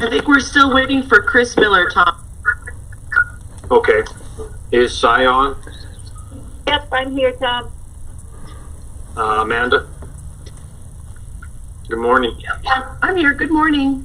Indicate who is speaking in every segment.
Speaker 1: I think we're still waiting for Chris Miller, Tom.
Speaker 2: Okay. Is Cy on?
Speaker 3: Yep, I'm here, Tom.
Speaker 2: Amanda? Good morning.
Speaker 1: Yeah, I'm here. Good morning.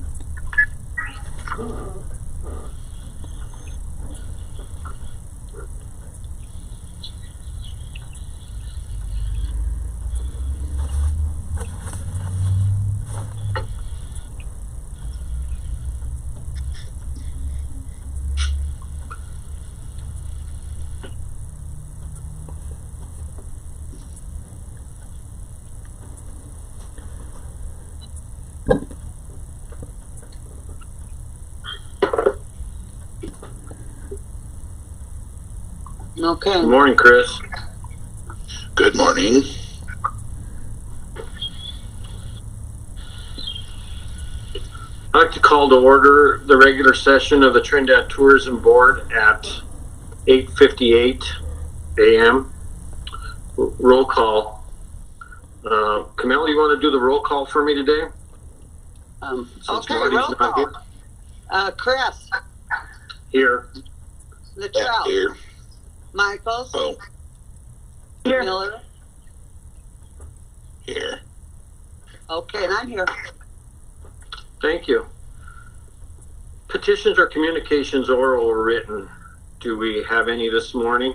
Speaker 4: Okay.
Speaker 2: Good morning, Chris.
Speaker 5: Good morning.
Speaker 2: I'd like to call to order the regular session of the Trinidad Tourism Board at 8:58 a.m. Roll call. Camille, you want to do the roll call for me today?
Speaker 4: Okay, roll call. Chris.
Speaker 2: Here.
Speaker 4: Luttrell.
Speaker 5: Here.
Speaker 4: Michaels.
Speaker 5: Oh,
Speaker 3: Here.
Speaker 4: Miller.
Speaker 5: here.
Speaker 4: Okay, and I'm here.
Speaker 2: Thank you. Petitions or communications, oral or written? Do we have any this morning?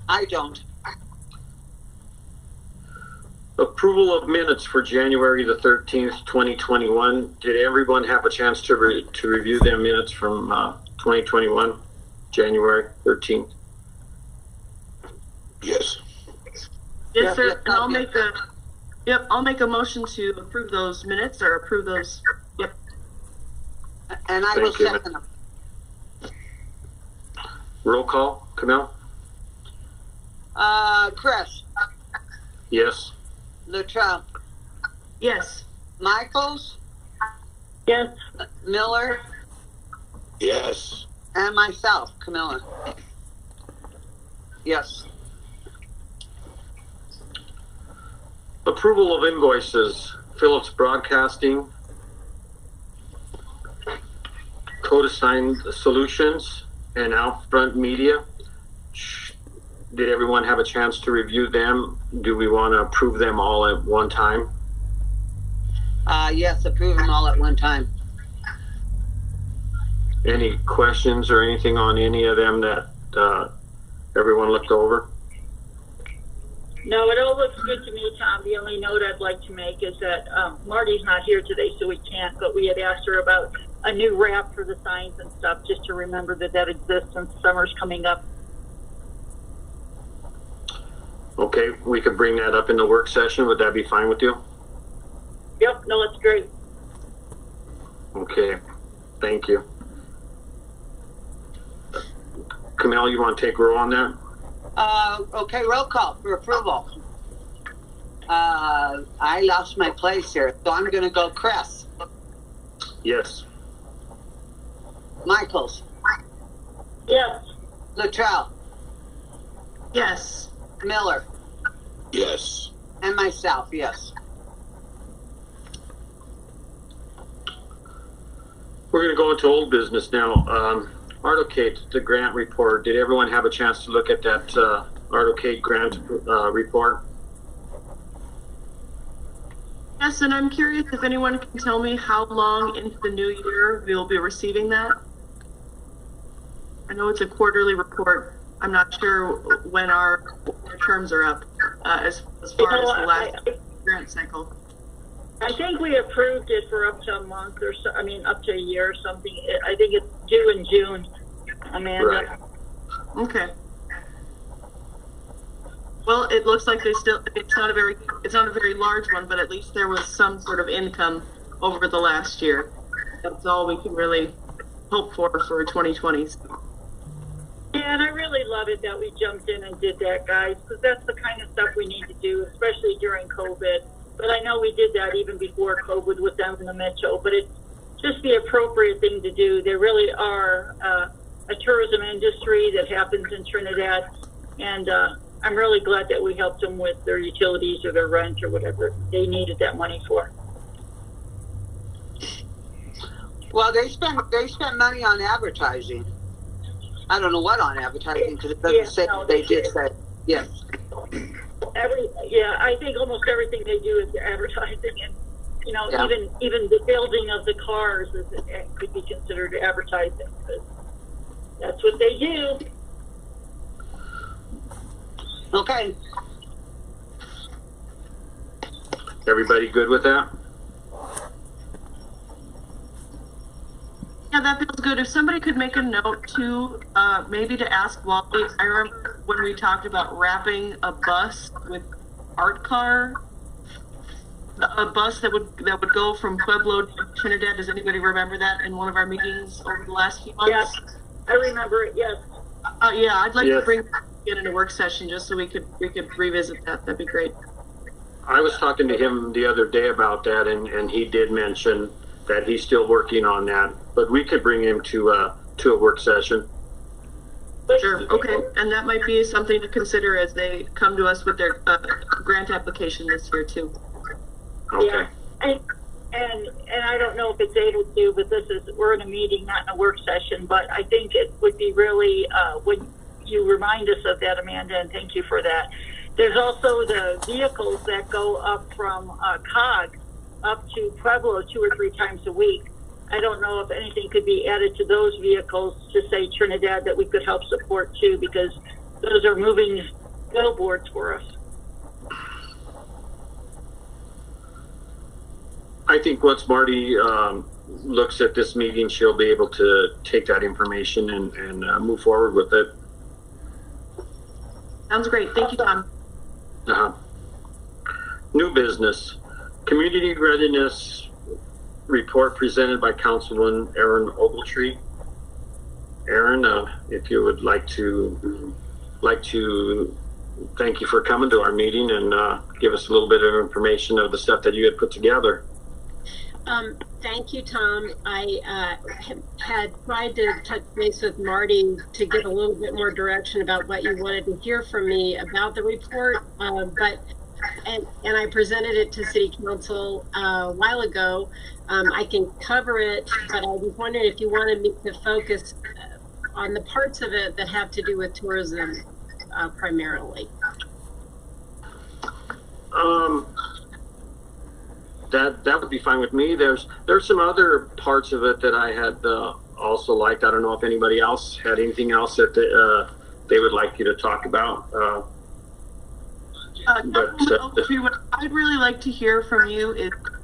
Speaker 4: I don't.
Speaker 2: Approval of minutes for January the 13th, 2021. Did everyone have a chance to review their minutes from 2021, January 13th?
Speaker 5: Yes.
Speaker 1: Yes, sir.
Speaker 4: Yep,
Speaker 1: And I'll
Speaker 4: yep.
Speaker 1: I'll make a motion to approve those minutes or approve those. Yep.
Speaker 4: And I will
Speaker 2: Thank you.
Speaker 4: second them.
Speaker 2: Roll call, Camille?
Speaker 4: Chris.
Speaker 2: Yes.
Speaker 4: Luttrell.
Speaker 1: Yes.
Speaker 4: Michaels.
Speaker 3: Yes.
Speaker 4: Miller.
Speaker 5: Yes.
Speaker 4: And myself, Camilla. Yes.
Speaker 2: Approval of invoices. Phillips Broadcasting, Code-Assigned Solutions, and Outfront Media. Did everyone have a chance to review them? Do we want to approve them all at one time?
Speaker 4: Yes, approve them all at one time.
Speaker 2: Any questions or anything on any of them that everyone looked over?
Speaker 3: No, it all looks good to me, Tom. The only note I'd like to make is that Marty's not here today, so we can't, but we had asked her about a new wrap for the signs and stuff, just to remember that exists since summer's coming up.
Speaker 2: Okay, we could bring that up in the work session. Would that be fine with you?
Speaker 3: Yep, no, it's great.
Speaker 2: Okay, thank you. Camille, you want to take a roll on that?
Speaker 4: Okay, roll call for approval. I lost my place here, so I'm going to go Chris.
Speaker 2: Yes.
Speaker 4: Michaels.
Speaker 3: Yes.
Speaker 4: Luttrell.
Speaker 1: Yes.
Speaker 4: Miller.
Speaker 5: Yes.
Speaker 4: And myself, yes.
Speaker 2: We're going to go into old business now. Artocade, the grant report. Did everyone have a chance to look at that Artocade grant report?
Speaker 1: Yes, and I'm curious if anyone can tell me how long into the new year we'll be receiving that. I know it's a quarterly report. I'm not sure when our terms are up as far as the last grant cycle.
Speaker 3: I think we approved it for up to a month or so. I mean, up to a year or something. I think it's due in June, Amanda.
Speaker 2: Right.
Speaker 1: Okay. Well, it looks like it's not a very large one, but at least there was some sort of income over the last year. That's all we can really hope for 2020.
Speaker 3: Yeah, and I really love it that we jumped in and did that, guys, because that's the kind of stuff we need to do, especially during COVID. But I know we did that even before COVID with them in the Mitchell, but it's just the appropriate thing to do. There really are a tourism industry that happens in Trinidad, And I'm really glad that we helped them with their utilities or their rent or whatever they needed that money for.
Speaker 4: Well, they spent money on advertising. I don't know what on advertising because it doesn't say.
Speaker 3: No,
Speaker 4: they did say yes.
Speaker 3: I think almost everything they do is advertising, and even the building of the cars could be considered advertising because that's what they do.
Speaker 4: Okay.
Speaker 2: Everybody good with that?
Speaker 1: Yeah, that feels good. If somebody could make a note too, maybe to ask Wally. I remember when we talked about wrapping a bus with art car, a bus that would go from Pueblo to Trinidad. Does anybody remember that in one of our meetings over the last few months?
Speaker 3: Yes, I remember it. Yes.
Speaker 1: Yeah, I'd like to bring it in a work session just so we could revisit that. That'd be great.
Speaker 2: I was talking to him the other day about that, and he did mention that he's still working on that, but we could bring him to a work session.
Speaker 1: Sure. Okay, and that might be something to consider as they come to us with their grant application this year too.
Speaker 2: Okay.
Speaker 3: Yeah, and I don't know if it's able to, but we're in a meeting, not in a work session. But I think it would be really when you remind us of that, Amanda, and thank you for that. There's also the vehicles that go up from COG up to Pueblo 2 or 3 times a week. I don't know if anything could be added to those vehicles to say Trinidad that we could help support too, because those are moving billboards for us.
Speaker 2: I think once Marty looks at this meeting, she'll be able to take that information and move forward with it.
Speaker 1: Sounds great. Thank you, Tom.
Speaker 2: New business. Community readiness report presented by Councilman Aaron Ogletree. Aaron, if you would like to thank you for coming to our meeting and give us a little bit of information of the stuff that you had put together.
Speaker 6: Thank you, Tom. I had tried to touch base with Marty to get a little bit more direction about what you wanted to hear from me about the report, and I presented it to City Council a while ago. I can cover it, but I was wondering if you wanted me to focus on the parts of it that have to do with tourism primarily.
Speaker 2: That would be fine with me. There's some other parts of it that I had also liked. I don't know if anybody else had anything else that they would like you to talk about.
Speaker 1: What I'd really like to hear from you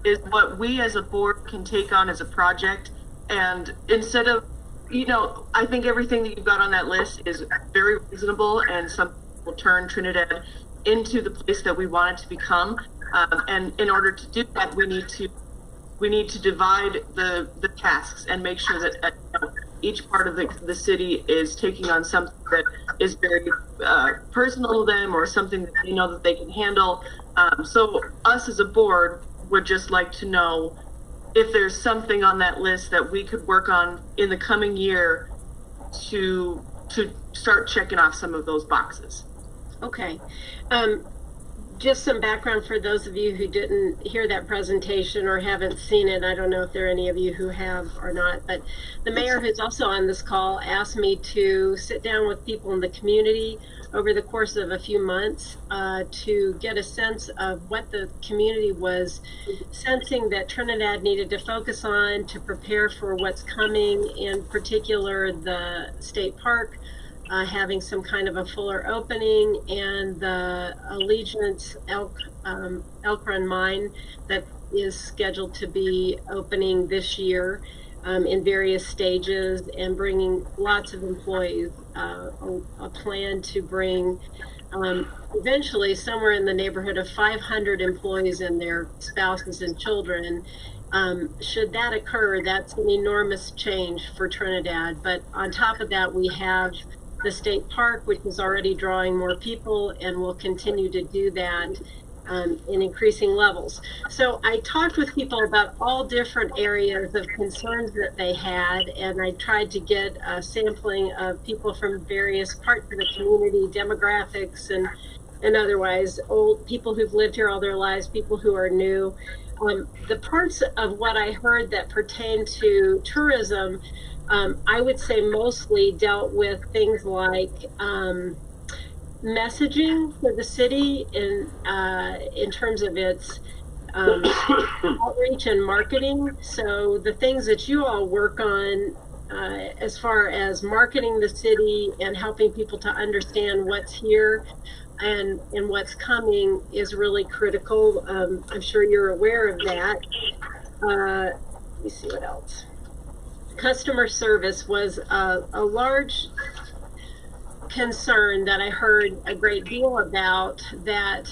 Speaker 1: is what we as a board can take on as a project. And instead of, I think everything that you've got on that list is very reasonable, and some will turn Trinidad into the place that we want it to become. And in order to do that, we need to divide the tasks and make sure that each part of the city is taking on something that is very personal to them, or something that they know that they can handle. So us as a board would just like to know if there's something on that list that we could work on in the coming year to start checking off some of those boxes.
Speaker 6: Okay. Just some background for those of you who didn't hear that presentation or haven't seen it. I don't know if there are any of you who have or not, but the mayor, who's also on this call, asked me to sit down with people in the community over the course of a few months to get a sense of what the community was sensing that Trinidad needed to focus on to prepare for what's coming, in particular the state park having some kind of a fuller opening, and the Allegiance Elk Run mine that is scheduled to be opening this year in various stages, and bringing lots of employees, a plan to bring eventually somewhere in the neighborhood of 500 employees and their spouses and children. Should that occur, that's an enormous change for Trinidad. But on top of that, we have the state park, which is already drawing more people and will continue to do that. in increasing levels. So I talked with people about all different areas of concerns that they had, and I tried to get a sampling of people from various parts of the community, demographics and otherwise, old people who've lived here all their lives, people who are new. The parts of what I heard that pertain to tourism, I would say mostly dealt with things like messaging for the city in terms of its outreach and marketing. So the things that you all work on as far as marketing the city and helping people to understand what's here and what's coming is really critical. I'm sure you're aware of that. Let me see what else. Customer service was a large concern that I heard a great deal about, that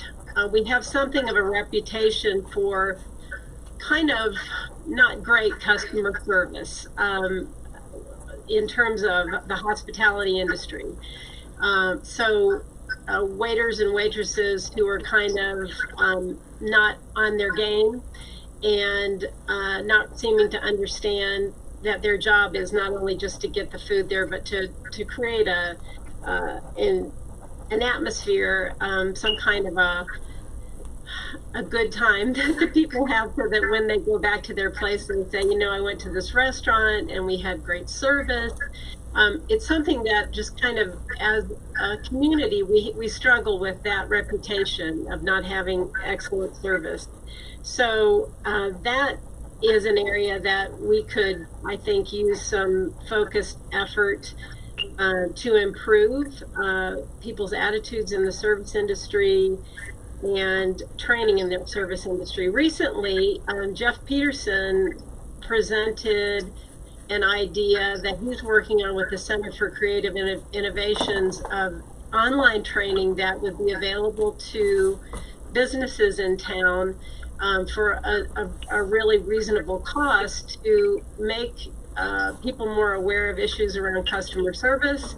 Speaker 6: we have something of a reputation for kind of not great customer service in terms of the hospitality industry. So waiters and waitresses who are kind of not on their game and not seeming to understand that their job is not only just to get the food there, but to create an atmosphere, some kind of a good time that the people have, so that when they go back to their place and say, you know, I went to this restaurant and we had great service. It's something that just kind of, as a community, we struggle with that reputation of not having excellent service. So that is an area that we could, I think, use some focused effort to improve people's attitudes in the service industry and training in the service industry. Recently, Jeff Peterson presented an idea that he's working on with the Center for Creative Innovations of online training that would be available to businesses in town for a really reasonable cost, to make people more aware of issues around customer service,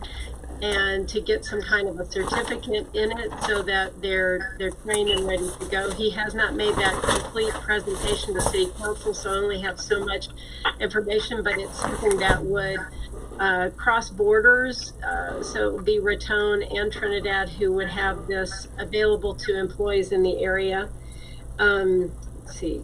Speaker 6: and to get some kind of a certificate in it so that they're trained and ready to go. He has not made that complete presentation to City Council, so I only have so much information, but it's something that would cross borders. So it would be Raton and Trinidad who would have this available to employees in the area. Let's see.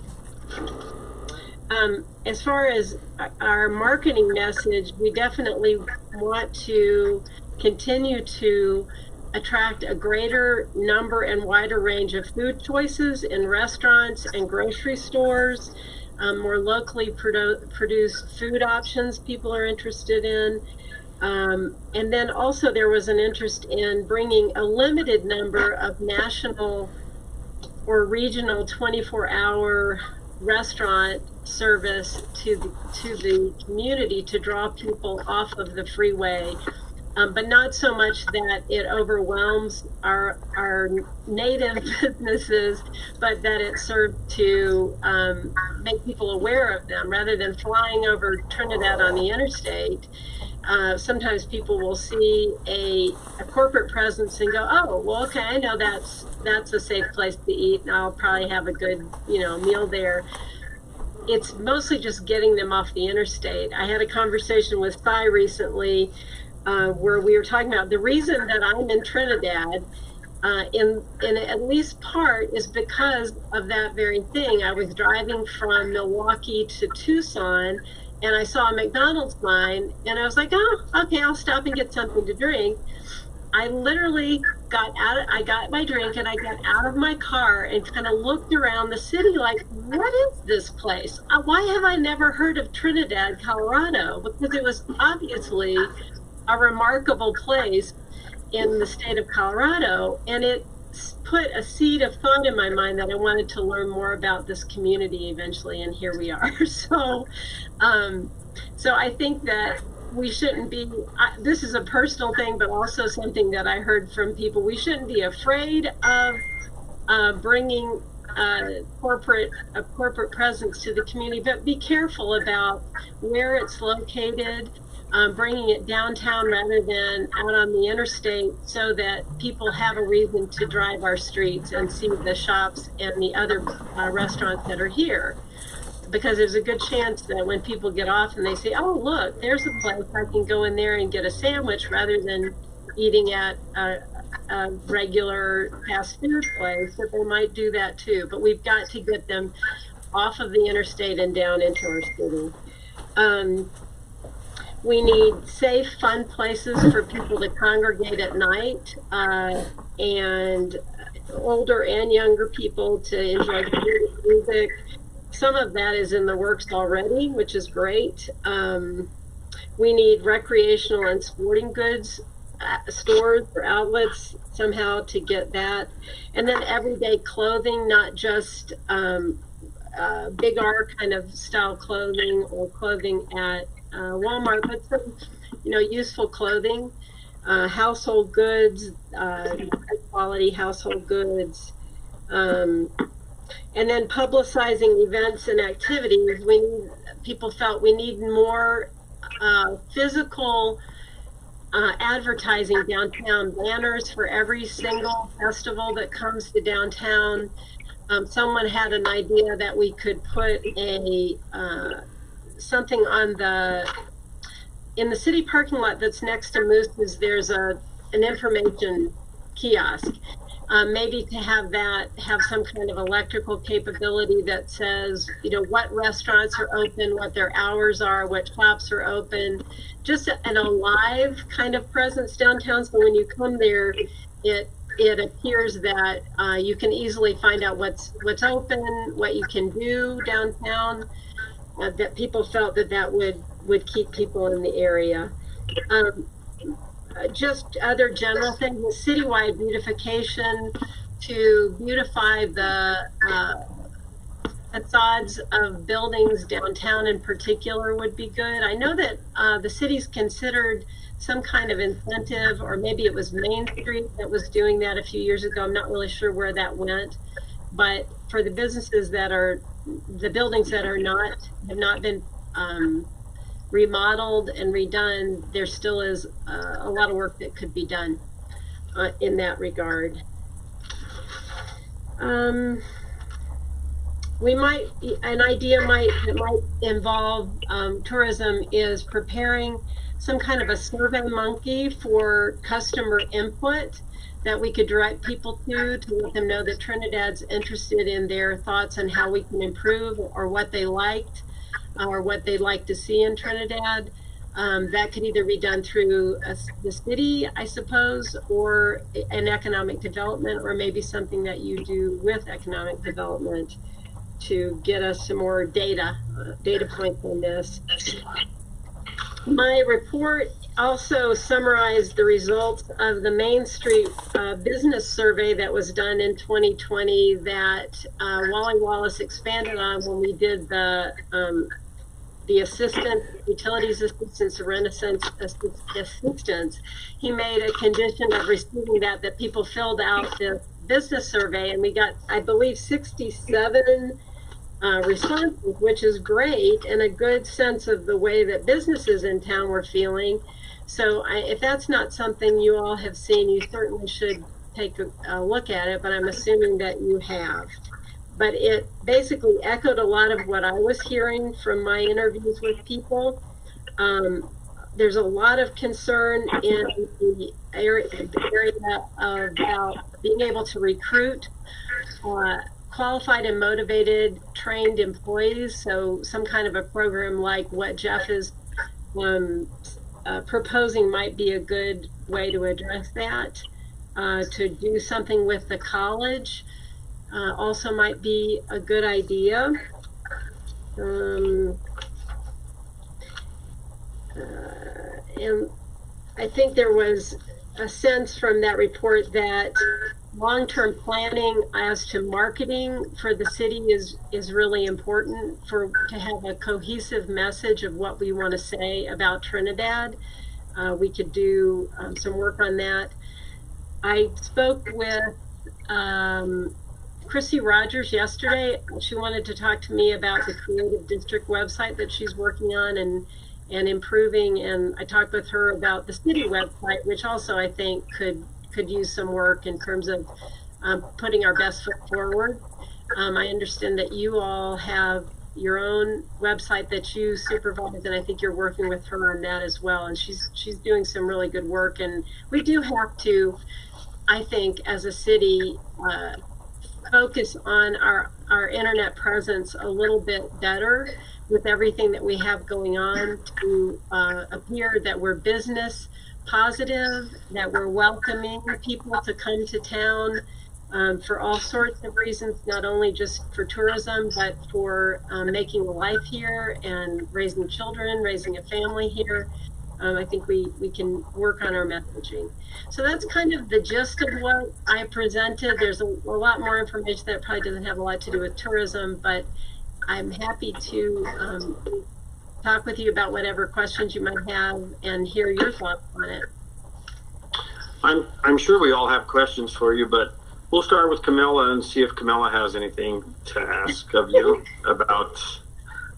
Speaker 6: As far as our marketing message, we definitely want to continue to attract a greater number and wider range of food choices in restaurants and grocery stores, more locally produced food options people are interested in. And then also there was an interest in bringing a limited number of national or regional 24-hour restaurant service to the community to draw people off of the freeway, but not so much that it overwhelms our native businesses, but that it served to make people aware of them rather than flying over Trinidad on the interstate. Sometimes people will see a corporate presence and go, oh, well, okay, I know that's a safe place to eat, and I'll probably have a good, meal there. It's mostly just getting them off the interstate. I had a conversation with Cy recently where we were talking about the reason that I'm in Trinidad in at least part is because of that very thing. I was driving from Milwaukee to Tucson, and I saw a McDonald's sign, and I was like, oh, okay, I'll stop and get something to drink. I literally I got my drink and I got out of my car and kind of looked around the city like, what is this place? Why have I never heard of Trinidad, Colorado? Because it was obviously a remarkable place in the state of Colorado, and it put a seed of thought in my mind that I wanted to learn more about this community eventually, and here we are. So I think that we shouldn't be, this is a personal thing, but also something that I heard from people, we shouldn't be afraid of bringing a corporate presence to the community, but be careful about where it's located, bringing it downtown rather than out on the interstate so that people have a reason to drive our streets and see the shops and the other restaurants that are here. Because there's a good chance that when people get off and they say, oh, look, there's a place I can go in there and get a sandwich rather than eating at a regular fast food place, that they might do that too. But we've got to get them off of the interstate and down into our city. We need safe, fun places for people to congregate at night, and older and younger people to enjoy music. Some of that is in the works already, which is great. We need recreational and sporting goods stores or outlets somehow to get that. And then everyday clothing, not just big R kind of style clothing or clothing at Walmart, but some, useful clothing, household goods, high quality household goods, and then publicizing events and activities. People felt we need more physical advertising downtown, banners for every single festival that comes to downtown. Someone had an idea that we could put something in the city parking lot that's next to Moose's. There's an information kiosk. Maybe to have some kind of electrical capability that says, what restaurants are open, what their hours are, what shops are open, just an alive kind of presence downtown. So when you come there, it appears that you can easily find out what's open, what you can do downtown. That people felt that would keep people in the area. Just other general things, the citywide beautification to beautify the facades of buildings downtown in particular would be good. I know that the city's considered some kind of incentive, or maybe it was Main Street that was doing that a few years ago. I'm not really sure where that went, but for the businesses the buildings that have not been remodeled and redone, there still is a lot of work that could be done in that regard. An idea that might involve tourism is preparing some kind of a survey monkey for customer input that we could direct people to let them know that Trinidad's interested in their thoughts on how we can improve, or what they liked, or what they'd like to see in Trinidad. That could either be done through the city, I suppose, or an economic development, or maybe something that you do with economic development to get us some more data points on this. My report also summarized the results of the Main Street business survey that was done in 2020 that Wally Wallace expanded on when we did the utilities assistance, Renaissance assistance. He made a condition of receiving that people filled out the business survey, and we got, I believe, 67 responses, which is great, and a good sense of the way that businesses in town were feeling. So if that's not something you all have seen, you certainly should take a look at it, but I'm assuming that you have. But it basically echoed a lot of what I was hearing from my interviews with people. There's a lot of concern in the area about being able to recruit qualified and motivated, trained employees. So some kind of a program like what Jeff is proposing might be a good way to address that. To do something with the college also might be a good idea. And I think there was a sense from that report that long-term planning as to marketing for the city is really important to have a cohesive message of what we want to say about Trinidad. We could do some work on that. I spoke with Chrissy Rogers yesterday. She wanted to talk to me about the Creative District website that she's working on, and and improving. And I talked with her about the city website, which also I think could use some work in terms of putting our best foot forward. I understand that you all have your own website that you supervise, and I think you're working with her on that as well. And she's doing some really good work. And we do have to, I think, as a city, focus on our internet presence a little bit better with everything that we have going on to appear that we're business positive, that we're welcoming people to come to town for all sorts of reasons, not only just for tourism, but for making a life here and raising children, raising a family here. I think we can work on our messaging. So that's kind of the gist of what I presented. There's a lot more information that probably doesn't have a lot to do with tourism, but I'm happy to talk with you about whatever questions you might have and hear your thoughts on it.
Speaker 2: I'm sure we all have questions for you, but we'll start with Camilla and see if Camilla has anything to ask of you about.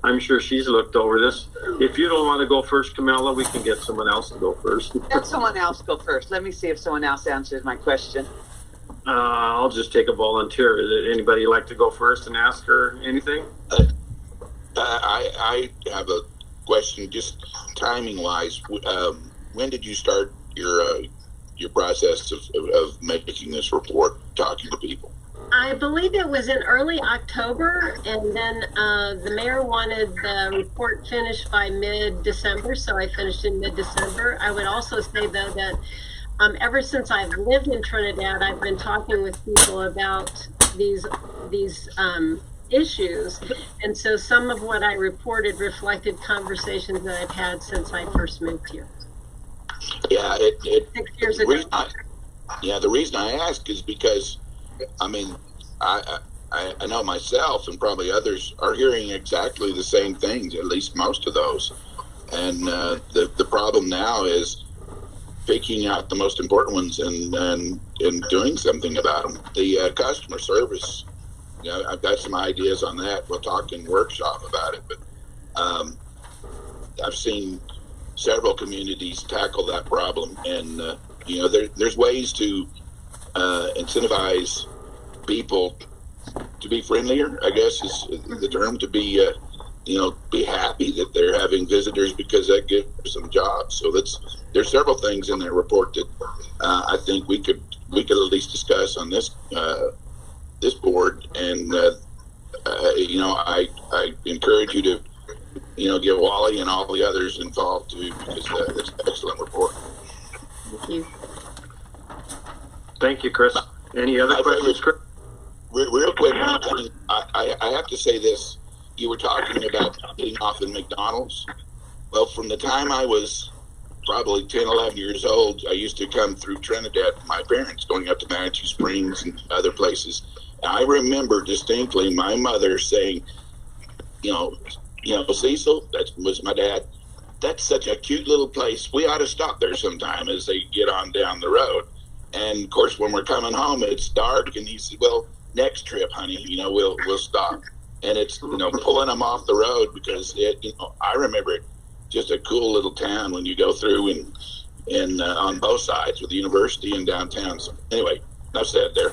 Speaker 2: I'm sure she's looked over this. If you don't want to go first, Camilla, we can get someone else to go first.
Speaker 4: Let someone else go first. Let me see if someone else answers my question.
Speaker 2: I'll just take a volunteer. Is anybody like to go first and ask her anything?
Speaker 5: I have a question, just timing-wise. When did you start your process of making this report, talking to people?
Speaker 6: I believe it was in early October, and then the mayor wanted the report finished by mid-December, so I finished in mid-December. I would also say, though, that ever since I've lived in Trinidad, I've been talking with people about these issues, and so some of what I reported reflected conversations that I've had since I first moved here.
Speaker 5: Yeah,
Speaker 6: 6 years ago.
Speaker 5: The reason I ask is because, I mean, I know myself and probably others are hearing exactly the same things, at least most of those. And the problem now is picking out the most important ones and doing something about them. The customer service, I've got some ideas on that. We'll talk in workshop about it, but I've seen several communities tackle that problem, and there's ways to incentivize people to be friendlier, I guess is the term, to be be happy that they're having visitors, because that gives them jobs. So there's several things in that report that I think we could at least discuss on this board, and I encourage you to get Wally and all the others involved too, because it's an excellent report.
Speaker 6: Thank you.
Speaker 2: Thank you, Chris. Any other questions, Chris?
Speaker 5: Real quick, I have to say this. You were talking about getting off in McDonald's. Well, from the time I was probably 10, 11 years old, I used to come through Trinidad with my parents, going up to Manitou Springs and other places. And I remember distinctly my mother saying, Cecil, that was my dad, that's such a cute little place. We ought to stop there sometime, as they get on down the road. And of course, when we're coming home, it's dark, and he said, well, next trip, honey, we'll stop. And it's, pulling them off the road, because I remember it just a cool little town when you go through and on both sides with the university and downtown. So anyway, enough said there.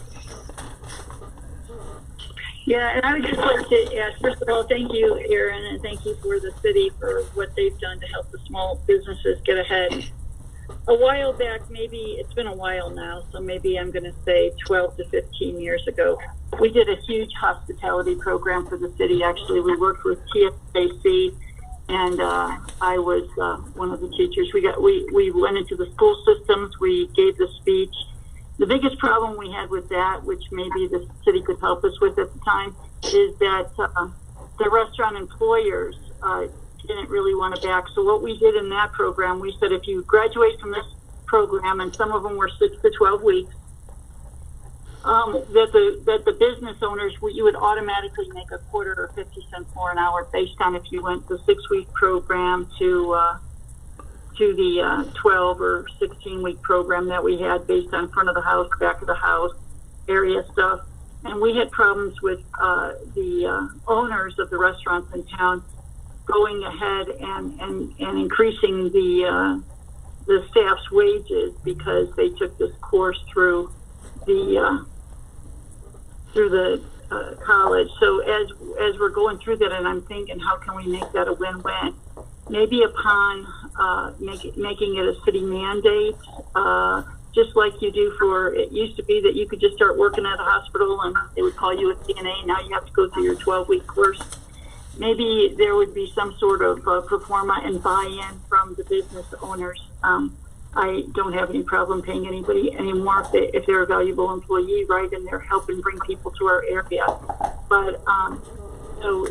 Speaker 3: Yeah, and I would just like to ask, first of all, thank you, Aaron, and thank you for the city for what they've done to help the small businesses get ahead. A while back, maybe it's been a while now, so maybe I'm going to say 12 to 15 years ago, we did a huge hospitality program for the city. Actually, we worked with TFAC, and I was one of the teachers. We went into the school systems. We gave the speech. The biggest problem we had with that, which maybe the city could help us with at the time, is that the restaurant employers didn't really want to back. So what we did in that program, we said if you graduate from this program, and some of them were 6 to 12 weeks, that the business owners, you would automatically make a quarter or 50 cents more an hour based on if you went the 6-week program to the 12 or 16-week program that we had based on front of the house, back of the house, area stuff. And we had problems with the owners of the restaurants in town going ahead and increasing the staff's wages because they took this course through the college. So as we're going through that, and I'm thinking, how can we make that a win-win? Maybe upon making it a city mandate, just like you do for, it used to be that you could just start working at a hospital and they would call you a CNA. Now you have to go through your 12-week course. Maybe there would be some sort of pro forma and buy-in from the business owners. I don't have any problem paying anybody anymore if they're a valuable employee, right, and they're helping bring people to our area. But so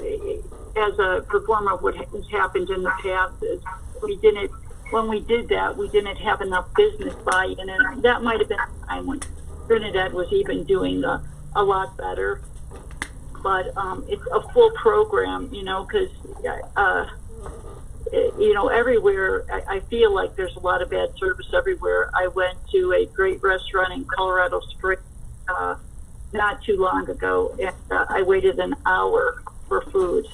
Speaker 3: as a pro forma, what has happened in the past is when we did that, we didn't have enough business buy-in, and that might have been a time when Trinidad was even doing a lot better. But it's a full program, because everywhere, I feel like there's a lot of bad service everywhere. I went to a great restaurant in Colorado Springs not too long ago, and I waited an hour for food.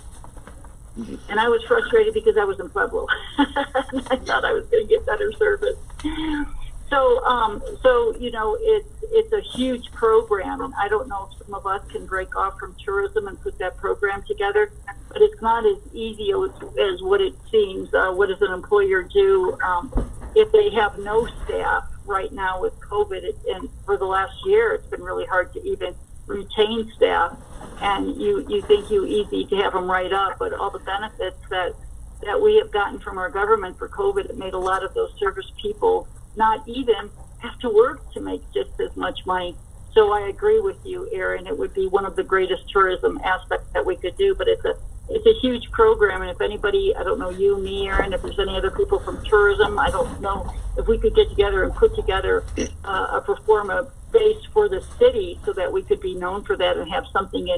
Speaker 3: And I was frustrated because I was in Pueblo. I thought I was going to get better service. So it's a huge program, and I don't know if some of us can break off from tourism and put that program together, but it's not as easy as what it seems. What does an employer do if they have no staff right now with COVID? And for the last year, it's been really hard to even retain staff, and you think easy to have them right up, but all the benefits that we have gotten from our government for COVID, it made a lot of those service people not even have to work to make just as much money. So I agree with you, Erin. It would be one of the greatest tourism aspects that we could do, but it's a huge program. And if anybody, I don't know, you, me, Erin, if there's any other people from tourism, I don't know if we could get together and put together a pro forma base for the city so that we could be known for that and have something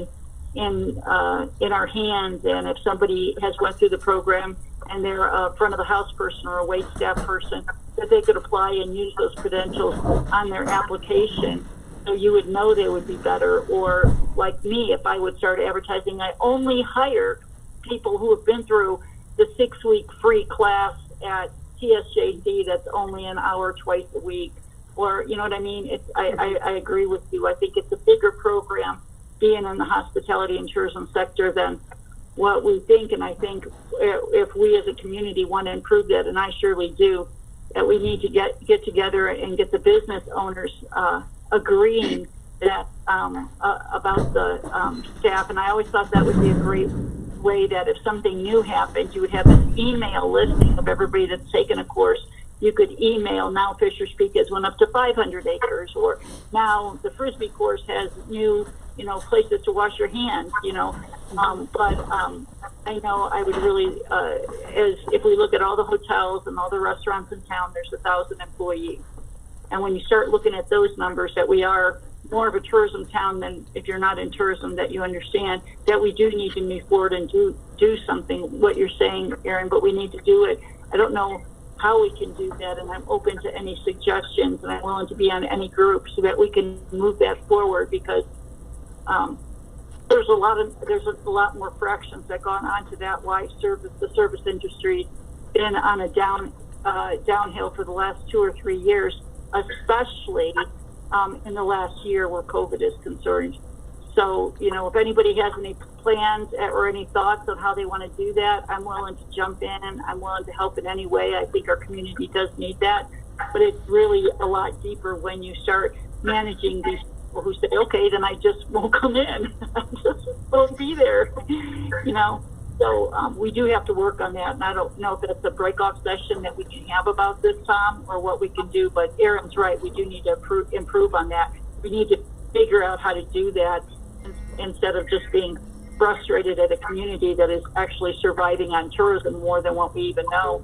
Speaker 3: in our hands. And if somebody has went through the program and they're a front of the house person or a wait staff person, that they could apply and use those credentials on their application, so you would know they would be better. Or like me, if I would start advertising, I only hire people who have been through the 6-week free class at TSJC that's only an hour twice a week. Or, you know what I mean? I agree with you. I think it's a bigger program being in the hospitality and tourism sector than what we think. And I think if we as a community want to improve that, and I surely do, that we need to get together and get the business owners agreeing that about the staff. And I always thought that would be a great way that if something new happened, you would have an email listing of everybody that's taken a course. You could email, now Fisher's Peak has went up to 500 acres, or now the Frisbee course has new, places to wash your hands, but I know I would really, as if we look at all the hotels and all the restaurants in town, there's 1,000 employees. And when you start looking at those numbers, that we are more of a tourism town than if you're not in tourism, that you understand that we do need to move forward and do something, what you're saying, Erin, but we need to do it. I don't know how we can do that, and I'm open to any suggestions, and I'm willing to be on any group so that we can move that forward, because there's a lot more fractions that gone on to that. Why the service industry been on a downhill for the last 2 or 3 years, especially in the last year where COVID is concerned. So, if anybody has any plans or any thoughts on how they want to do that, I'm willing to jump in. I'm willing to help in any way. I think our community does need that. But it's really a lot deeper when you start managing these people who say, okay, then I just won't come in. I just won't be there, So we do have to work on that. And I don't know if it's a break-off session that we can have about this, Tom, or what we can do. But Erin's right. We do need to improve on that. We need to figure out how to do that instead of just being frustrated at a community that is actually surviving on tourism more than what we even know.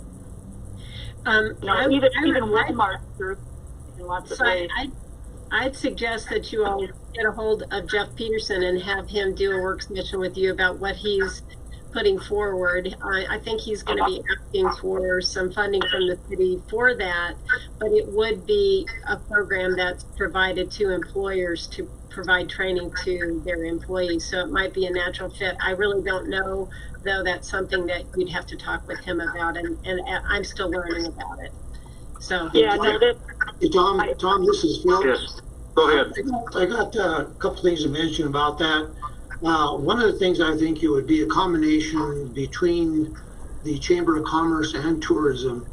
Speaker 3: Even Walmart in lots of ways.
Speaker 6: I'd suggest that you all get a hold of Jeff Peterson and have him do a work session with you about what he's putting forward. I think he's going to be asking for some funding from the city for that, but it would be a program that's provided to employers to provide training to their employees. So it might be a natural fit. I really don't know, though. That's something that you'd have to talk with him about, and I'm still learning about it. So
Speaker 3: Yeah, no, that,
Speaker 7: Hey, Tom, this is Phil.
Speaker 2: Yes, go ahead.
Speaker 7: I got a couple things to mention about that. One of the things I think it would be a combination between the Chamber of Commerce and Tourism.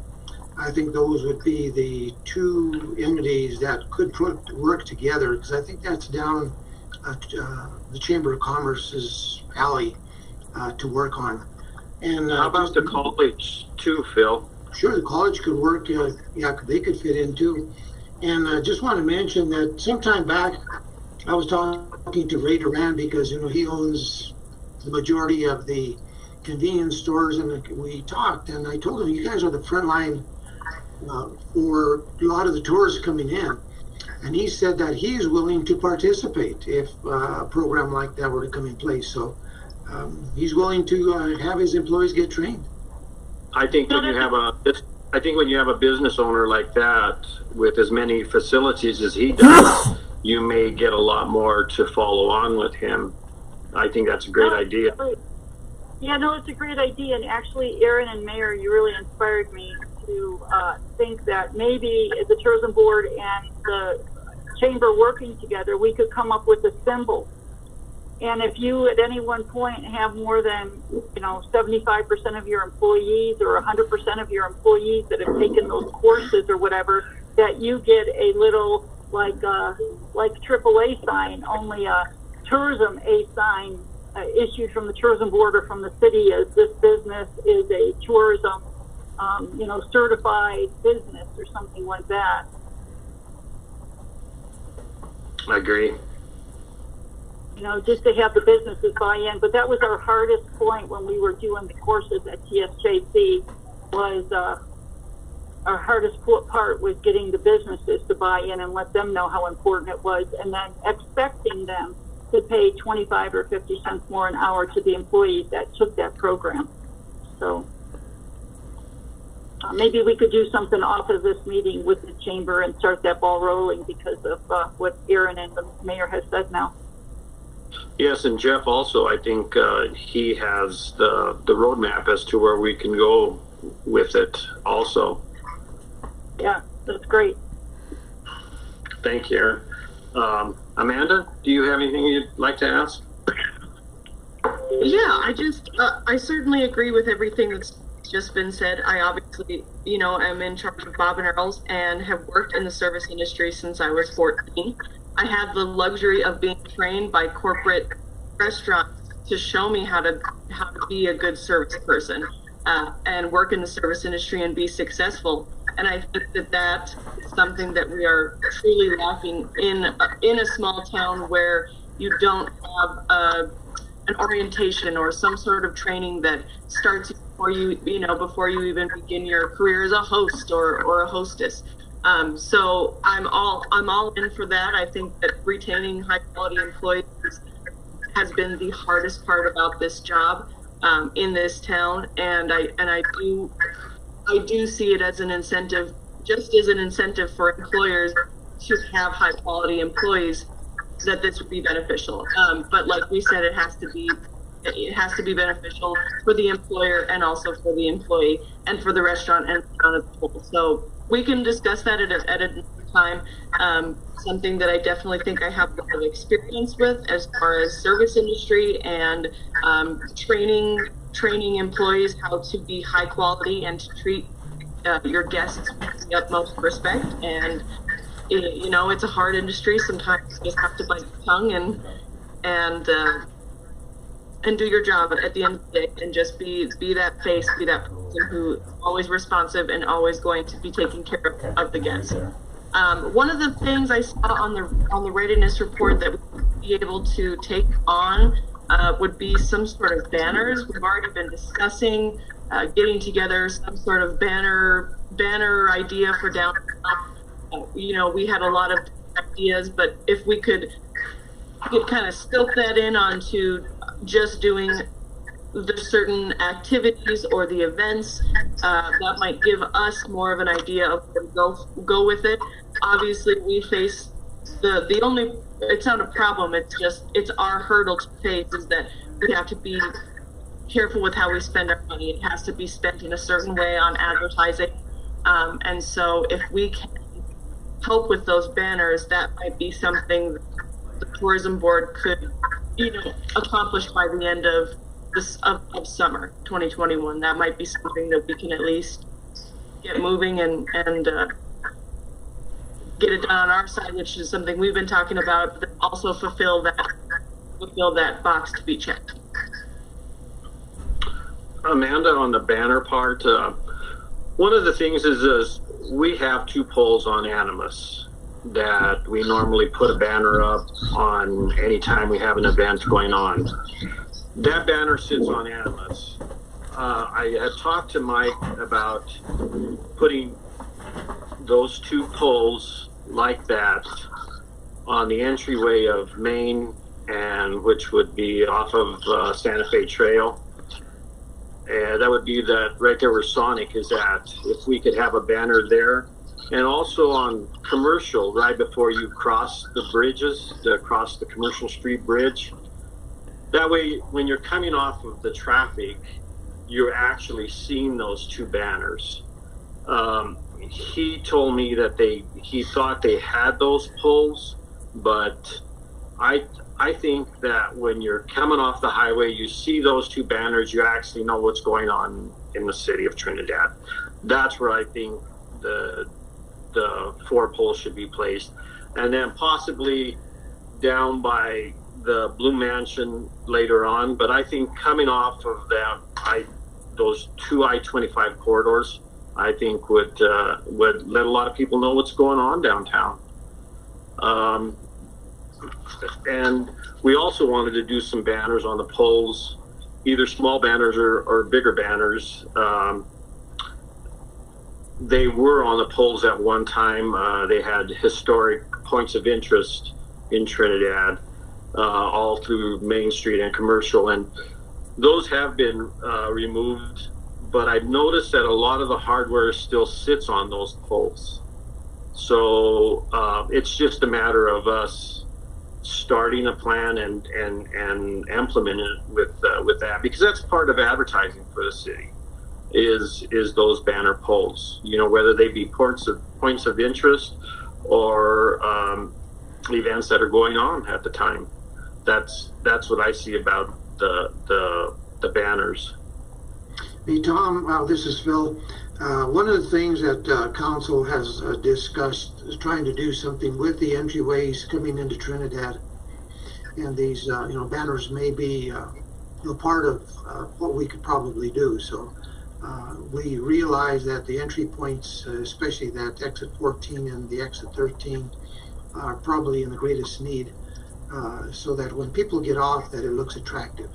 Speaker 7: I think those would be the two entities that could work together, because I think that's down the Chamber of Commerce's alley to work on. And
Speaker 2: How about the college too, Phil?
Speaker 7: Sure, the college could work. Yeah, they could fit in too. And I just want to mention that sometime back, I was talking to Ray Duran, because he owns the majority of the convenience stores, and we talked, and I told him, you guys are the front line for a lot of the tourists coming in. And he said that he's willing to participate if a program like that were to come in place. So he's willing to have his employees get trained.
Speaker 2: I think when you have a business owner like that with as many facilities as he does, you may get a lot more to follow on with him. I think that's a great idea.
Speaker 3: Yeah, no, it's a great idea. And actually, Aaron and Mayor, you really inspired me to think that maybe the tourism board and the chamber working together, we could come up with a symbol. And if you at any one point have more than 75% of your employees or 100% of your employees that have taken those courses or whatever, that you get a little like AAA sign, only a tourism A sign issued from the tourism board or from the city, as this business is a tourism certified business or something like that.
Speaker 2: I agree.
Speaker 3: Just to have the businesses buy in. But that was our hardest point when we were doing the courses at TSJC, was our hardest part was getting the businesses to buy in and let them know how important it was, and then expecting them to pay 25 or 50 cents more an hour to the employees that took that program. So maybe we could do something off of this meeting with the chamber and start that ball rolling because of what Aaron and the mayor has said now.
Speaker 2: Yes, and Jeff also, I think he has the roadmap as to where we can go with it also.
Speaker 3: Yeah, that's great.
Speaker 2: Thank you, Aaron. Amanda, do you have anything you'd like to ask?
Speaker 1: Yeah, I certainly agree with everything that's just been said. I obviously, am in charge of Bob and Earl's and have worked in the service industry since I was 14. I had the luxury of being trained by corporate restaurants to show me how to be a good service person and work in the service industry and be successful. And I think that is something that we are truly lacking in a small town where you don't have an orientation or some sort of training that starts before you even begin your career as a host or a hostess. So I'm all in for that. I think that retaining high quality employees has been the hardest part about this job in this town, and I do see it as an incentive, just as an incentive for employers to have high quality employees, that this would be beneficial. But like we said, it has to be beneficial for the employer and also for the employee and for the restaurant and the town as a whole. So we can discuss that at a time. Something that I definitely think I have a lot of experience with as far as service industry and training employees how to be high quality and to treat your guests with the utmost respect. And it's a hard industry. Sometimes you just have to bite your tongue and do your job at the end of the day, and just be that face, be that person who is always responsive and always going to be taking care of the guests. One of the things I saw on the readiness report that we would be able to take on would be some sort of banners. We've already been discussing getting together some sort of banner idea for downtown. We had a lot of ideas, but if we could kind of scope that in onto just doing the certain activities or the events, that might give us more of an idea of where to go with it. Obviously, we face the only, it's not a problem, it's our hurdle to face, is that we have to be careful with how we spend our money. It has to be spent in a certain way on advertising. And so if we can help with those banners, that might be something that the tourism board could, accomplish by the end of summer 2021. That might be something that we can at least get moving and get it done on our side, which is something we've been talking about, but also fulfill that box to be checked.
Speaker 2: Amanda, on the banner part, one of the things is we have 2 poles on Animus that we normally put a banner up on anytime we have an event going on. That banner sits on Animus. I had talked to Mike about putting those 2 poles like that on the entryway of Main, and which would be off of Santa Fe Trail. And that would be that right there where Sonic is at. If we could have a banner there, and also on Commercial, right before you cross the bridges, across the Commercial Street Bridge. That way, when you're coming off of the traffic, you're actually seeing those 2 banners. He told me that he thought they had those poles, but I think that when you're coming off the highway, you see those 2 banners, you actually know what's going on in the city of Trinidad. That's where I think the 4 poles should be placed. And then possibly down by the Blue Mansion later on. But I think coming off of that, those 2 I-25 corridors, I think would let a lot of people know what's going on downtown. And we also wanted to do some banners on the poles, either small banners or bigger banners. They were on the poles at one time. They had historic points of interest in Trinidad, all through Main Street and Commercial, and those have been removed. But I've noticed that a lot of the hardware still sits on those poles. So it's just a matter of us starting a plan and implementing it with that, because that's part of advertising for the city is those banner poles, whether they be points of interest or events that are going on at the time. That's what I see about the banners.
Speaker 7: Hey, Tom, this is Phil. One of the things that council has discussed is trying to do something with the entryways coming into Trinidad, and these banners may be part of what we could probably do. So we realize that the entry points, especially that exit 14 and the exit 13, are probably in the greatest need, so that when people get off, that it looks attractive.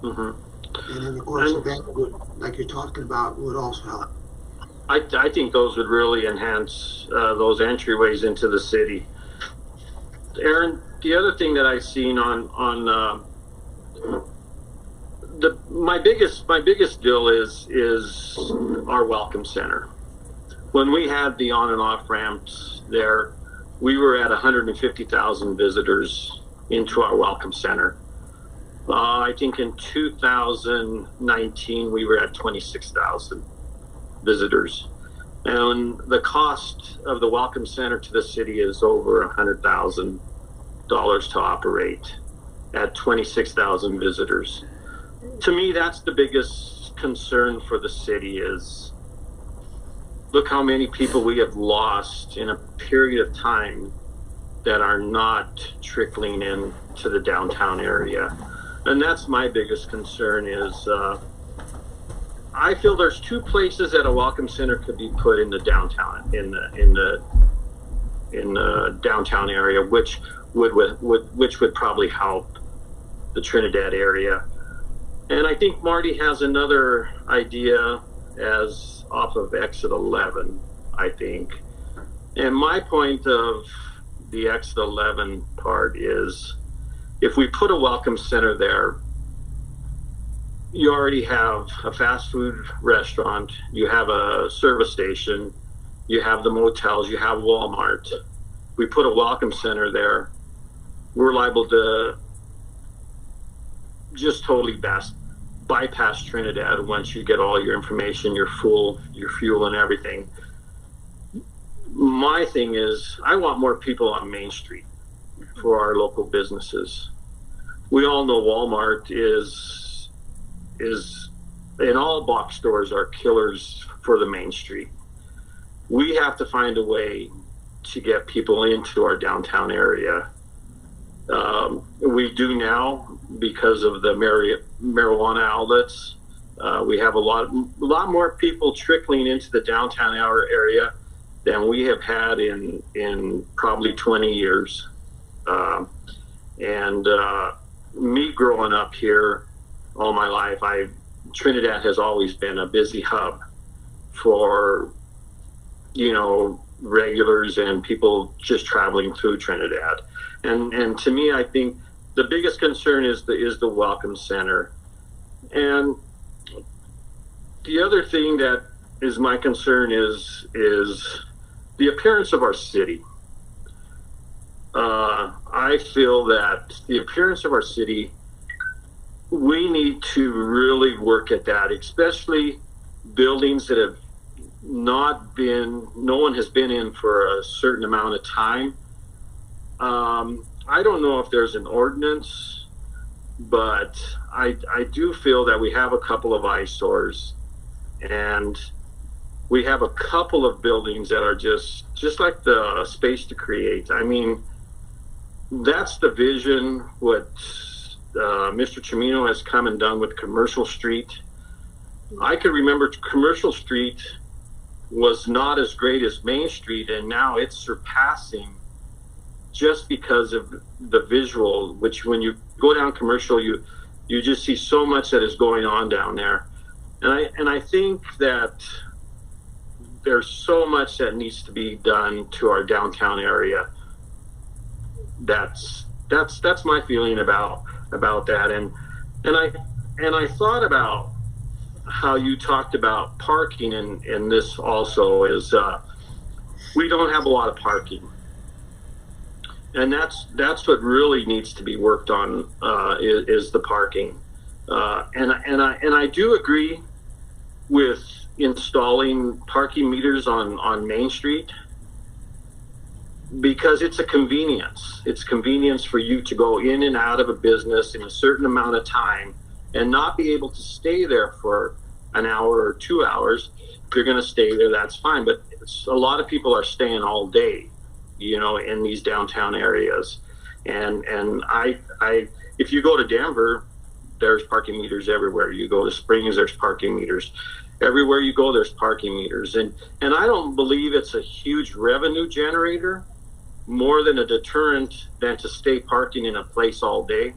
Speaker 2: Mm-hmm.
Speaker 7: And then, of course, the bank would, like you're talking about, would also help.
Speaker 2: I think those would really enhance those entryways into the city. Aaron, the other thing that I've seen on my biggest deal is our welcome center. When we had the on and off ramps there, we were at 150,000 visitors into our welcome center. I think in 2019 we were at 26,000 visitors, and the cost of the welcome center to the city is over $100,000 to operate at 26,000 visitors. To me, that's the biggest concern for the city is look how many people we have lost in a period of time that are not trickling in to the downtown area. And that's my biggest concern is I feel there's 2 places that a welcome center could be put in the downtown, in the downtown area, which would probably help the Trinidad area. And I think Marty has another idea as off of exit 11, I think. And my point of the exit 11 part is if we put a welcome center there, you already have a fast food restaurant, you have a service station, you have the motels, you have Walmart. We put a welcome center there. We're liable to just totally bypass Trinidad once you get all your information, your fuel and everything. My thing is, I want more people on Main Street for our local businesses. We all know Walmart is and all box stores are killers for the Main Street. We have to find a way to get people into our downtown area. We do now because of the marijuana outlets. We have a lot more people trickling into the downtown area than we have had in probably 20 years. Me growing up here all my life, Trinidad has always been a busy hub for, regulars and people just traveling through Trinidad. And to me, I think the biggest concern is the welcome center. And the other thing that is my concern is the appearance of our city. I feel that the appearance of our city, we need to really work at that, especially buildings that have no one has been in for a certain amount of time. I don't know if there's an ordinance, but I do feel that we have a couple of eyesores, and we have a couple of buildings that are just like the space to create. I mean, that's the vision, what Mr. Chimino has come and done with Commercial Street. I can remember Commercial Street was not as great as Main Street, and now it's surpassing just because of the visual, which when you go down Commercial, you just see so much that is going on down there. And I think that there's so much that needs to be done to our downtown area. That's my feeling about that. And I thought about how you talked about parking, and this also is we don't have a lot of parking, and that's what really needs to be worked on is the parking. And I do agree with installing parking meters on Main Street, because it's a convenience. It's convenience for you to go in and out of a business in a certain amount of time and not be able to stay there for an hour or 2 hours. If you're going to stay there, that's fine. But a lot of people are staying all day, in these downtown areas. And if you go to Denver, there's parking meters everywhere. You go to Springs, there's parking meters. Everywhere you go, there's parking meters. And I don't believe it's a huge revenue generator, more than a deterrent than to stay parking in a place all day.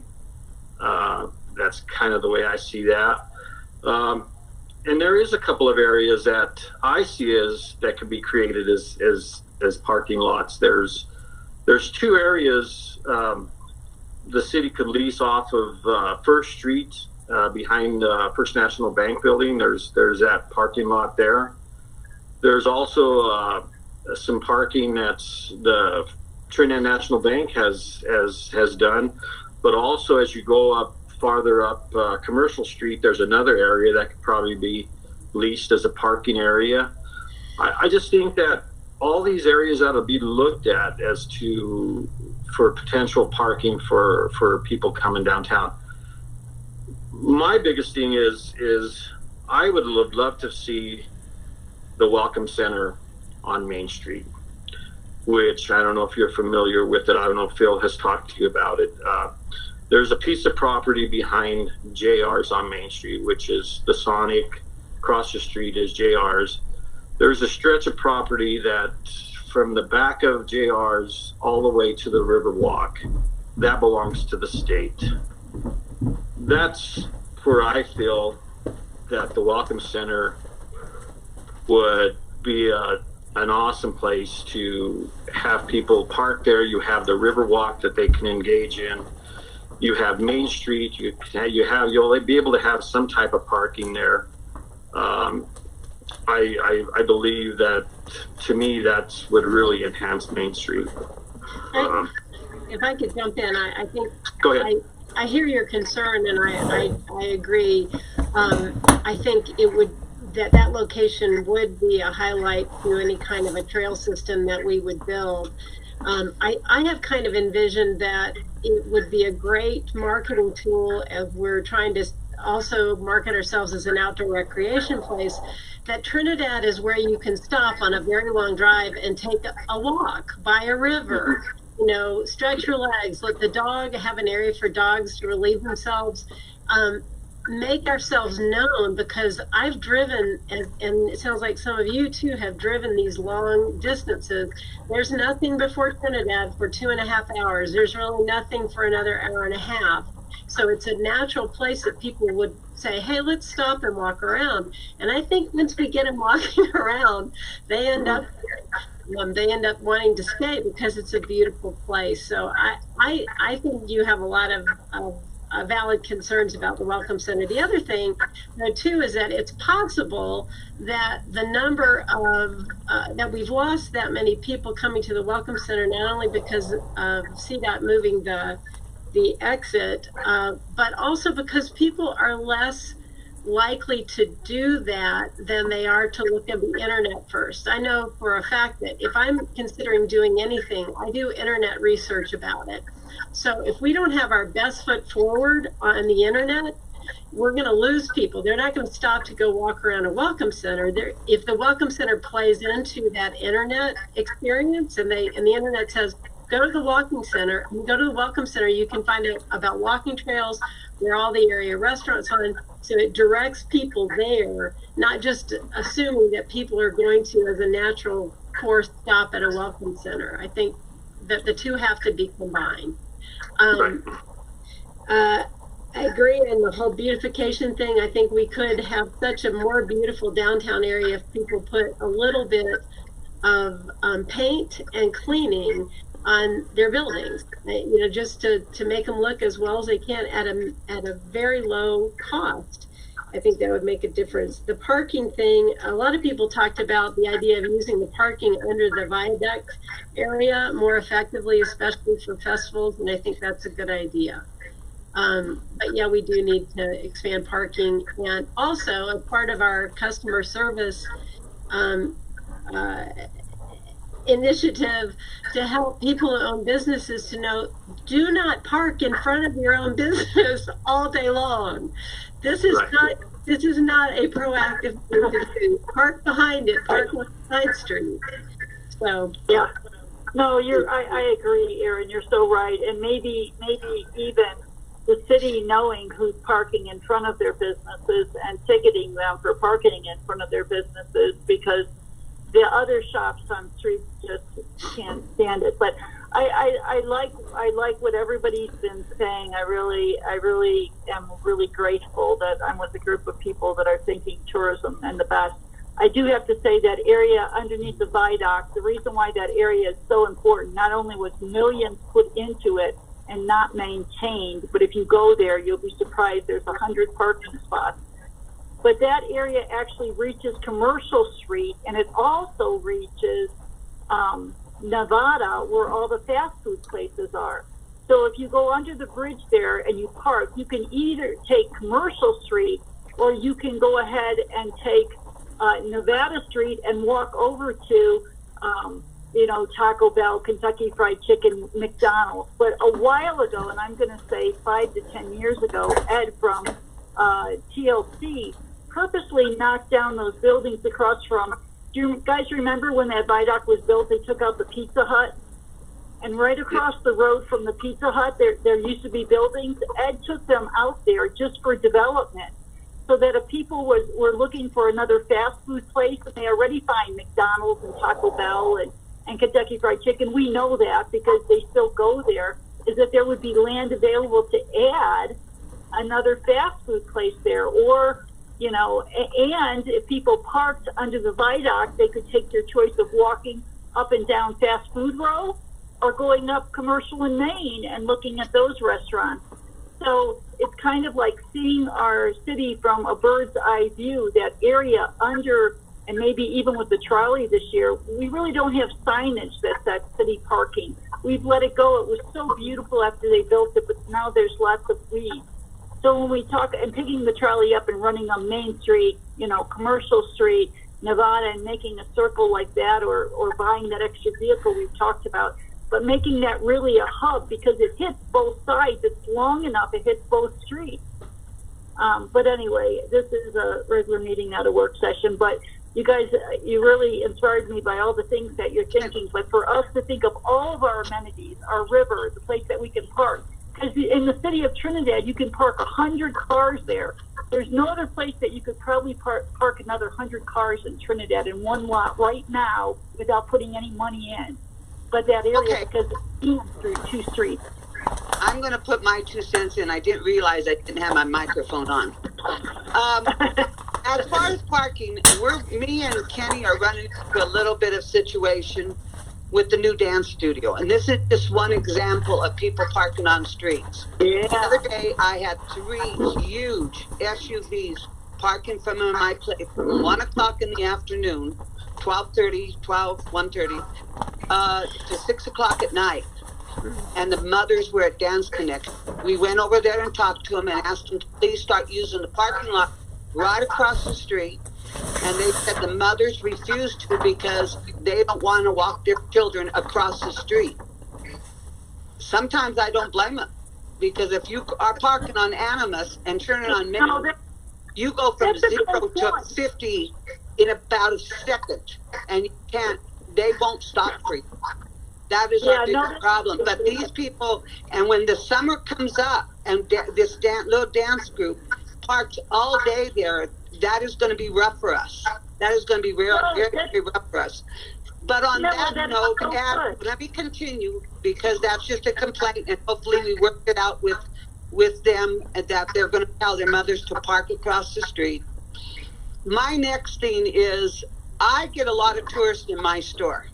Speaker 2: That's kind of the way I see that. And there is a couple of areas that I see that could be created as parking lots. There's two areas the city could lease off of First Street behind First National Bank building. There's that parking lot there. There's also some parking that's the Trinidad National Bank has done, but also as you go up farther up Commercial Street, there's another area that could probably be leased as a parking area. I just think that all these areas ought to be looked at for potential parking for people coming downtown. My biggest thing is I would love to see the Welcome Center on Main Street, which I don't know if you're familiar with it. I don't know if Phil has talked to you about it. There's a piece of property behind JR's on Main Street, which is the Sonic. Across the street is JR's. There's a stretch of property that from the back of JR's all the way to the Riverwalk, that belongs to the state. That's where I feel that the Welcome Center would be an awesome place to have people park there. You have the Riverwalk that they can engage in. you have Main Street. You'll be able to have some type of parking there. I believe that, to me, that's what really enhance Main Street.
Speaker 6: If I could jump in, I think.
Speaker 2: Go ahead.
Speaker 6: I hear your concern, and I agree. I think it would that location would be a highlight to any kind of a trail system that we would build. I have kind of envisioned that it would be a great marketing tool as we're trying to also market ourselves as an outdoor recreation place, that Trinidad is where you can stop on a very long drive and take a walk by a river. You know, stretch your legs, let the dog have an area for dogs to relieve themselves. Make ourselves known, because I've driven, and it sounds like some of you too have driven these long distances. There's nothing before Trinidad for 2.5 hours. There's really nothing for another hour and a half. So it's a natural place that people would say, hey, let's stop and walk around. And I think once we get them walking around, they end up wanting to stay because it's a beautiful place. So I think you have a lot of valid concerns about the Welcome Center. The other thing, though, too, is that it's possible that the number of that we've lost that many people coming to the Welcome Center, not only because of CDOT moving the exit, but also because people are less likely to do that than they are to look at the internet first. I know for a fact that if I'm considering doing anything, I do internet research about it. So if we don't have our best foot forward on the internet, we're going to lose people. They're not going to stop to go walk around a Welcome Center. If the Welcome Center plays into that internet experience, and the internet says, go to the walking center, and go to the Welcome Center, you can find out about walking trails, where all the area restaurants are. So it directs people there, not just assuming that people are going to, as a natural course, stop at a Welcome Center. I think that the two have to be combined. I agree in the whole beautification thing. I think we could have such a more beautiful downtown area if people put a little bit of paint and cleaning on their buildings, you know, just to make them look as well as they can at a very low cost. I think that would make a difference. The parking thing, a lot of people talked about the idea of using the parking under the viaduct area more effectively, especially for festivals, and I think that's a good idea. But yeah, we do need to expand parking, and also a part of our customer service initiative to help people who own businesses to know, do not park in front of your own business all day long. This is not a proactive thing to do. Park behind it, park on the side street. So
Speaker 3: yeah. No, I agree, Erin, you're so right. And maybe even the city knowing who's parking in front of their businesses and ticketing them for parking in front of their businesses, because the other shops on streets just can't stand it. But I like what everybody's been saying. I really am really grateful that I'm with a group of people that are thinking tourism and the best. I do have to say that area underneath the viaduct, the reason why that area is so important, not only was millions put into it and not maintained, but if you go there, you'll be surprised there's 100 parking spots. But that area actually reaches Commercial Street, and it also reaches Nevada, where all the fast food places are. So if you go under the bridge there and you park, you can either take Commercial Street, or you can go ahead and take Nevada Street and walk over to, Taco Bell, Kentucky Fried Chicken, McDonald's. But a while ago, and I'm going to say 5 to 10 years ago, Ed from TLC purposely knocked down those buildings across from, do you guys remember when that viaduct was built, they took out the Pizza Hut? And right across the road from the Pizza Hut, there used to be buildings. Ed took them out there just for development, so that if people were looking for another fast food place, and they already find McDonald's and Taco Bell and Kentucky Fried Chicken, we know that because they still go there, is that there would be land available to add another fast food place there. Or, and if people parked under the viaduct, they could take their choice of walking up and down Fast Food Row or going up Commercial and Main and looking at those restaurants. So it's kind of like seeing our city from a bird's eye view, that area under, and maybe even with the trolley this year, we really don't have signage that says city parking. We've let it go. It was so beautiful after they built it, but now there's lots of weeds. So when we talk, and picking the trolley up and running on Main Street, you know, Commercial Street, Nevada, and making a circle like that, or buying that extra vehicle we've talked about, but making that really a hub because it hits both sides. It's long enough, it hits both streets. But anyway, this is a regular meeting, not a work session. But you guys, you really inspired me by all the things that you're thinking. But for us to think of all of our amenities, our river, the place that we can park, because in the city of Trinidad, you can park 100 cars there. There's no other place that you could probably park another 100 cars in Trinidad in one lot right now without putting any money in. But that area,
Speaker 4: Okay.
Speaker 3: because it's through 2 streets.
Speaker 4: I'm going to put my 2 cents in. I didn't realize I didn't have my microphone on. As far as parking, me and Kenny are running into a little bit of situation with the new dance studio. And this is just one example of people parking on streets.
Speaker 3: Yeah.
Speaker 4: The other day, I had 3 huge SUVs parking from my place from 1 o'clock in the afternoon, 1:30 to 6 o'clock at night. And the mothers were at Dance Connect. We went over there and talked to them and asked them to please start using the parking lot right across the street. And they said the mothers refused to because they don't want to walk their children across the street. Sometimes I don't blame them, because if you are parking on Animus and turning on Main, you go from 0 to 50 in about a second, and they won't stop for you. That is our biggest problem. But these people, and when the summer comes up, and this little dance group parks all day there, that is going to be rough for us. That is going to be very, very rough for us. But on that note, let me continue, because that's just a complaint, and hopefully we work it out with them, that they're going to tell their mothers to park across the street. My next thing is, I get a lot of tourists in my store.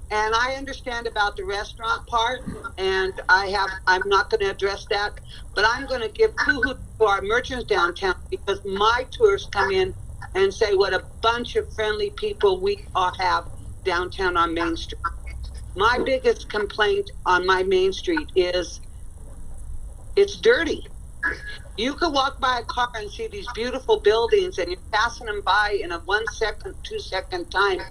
Speaker 4: And I understand about the restaurant part, and I'm not going to address that, but I'm going to give kudos to our merchants downtown, because my tourists come in and say what a bunch of friendly people we all have downtown on Main Street. My biggest complaint on my Main Street is it's dirty. You could walk by a car and see these beautiful buildings, and you're passing them by in a 1 second, 2 second time.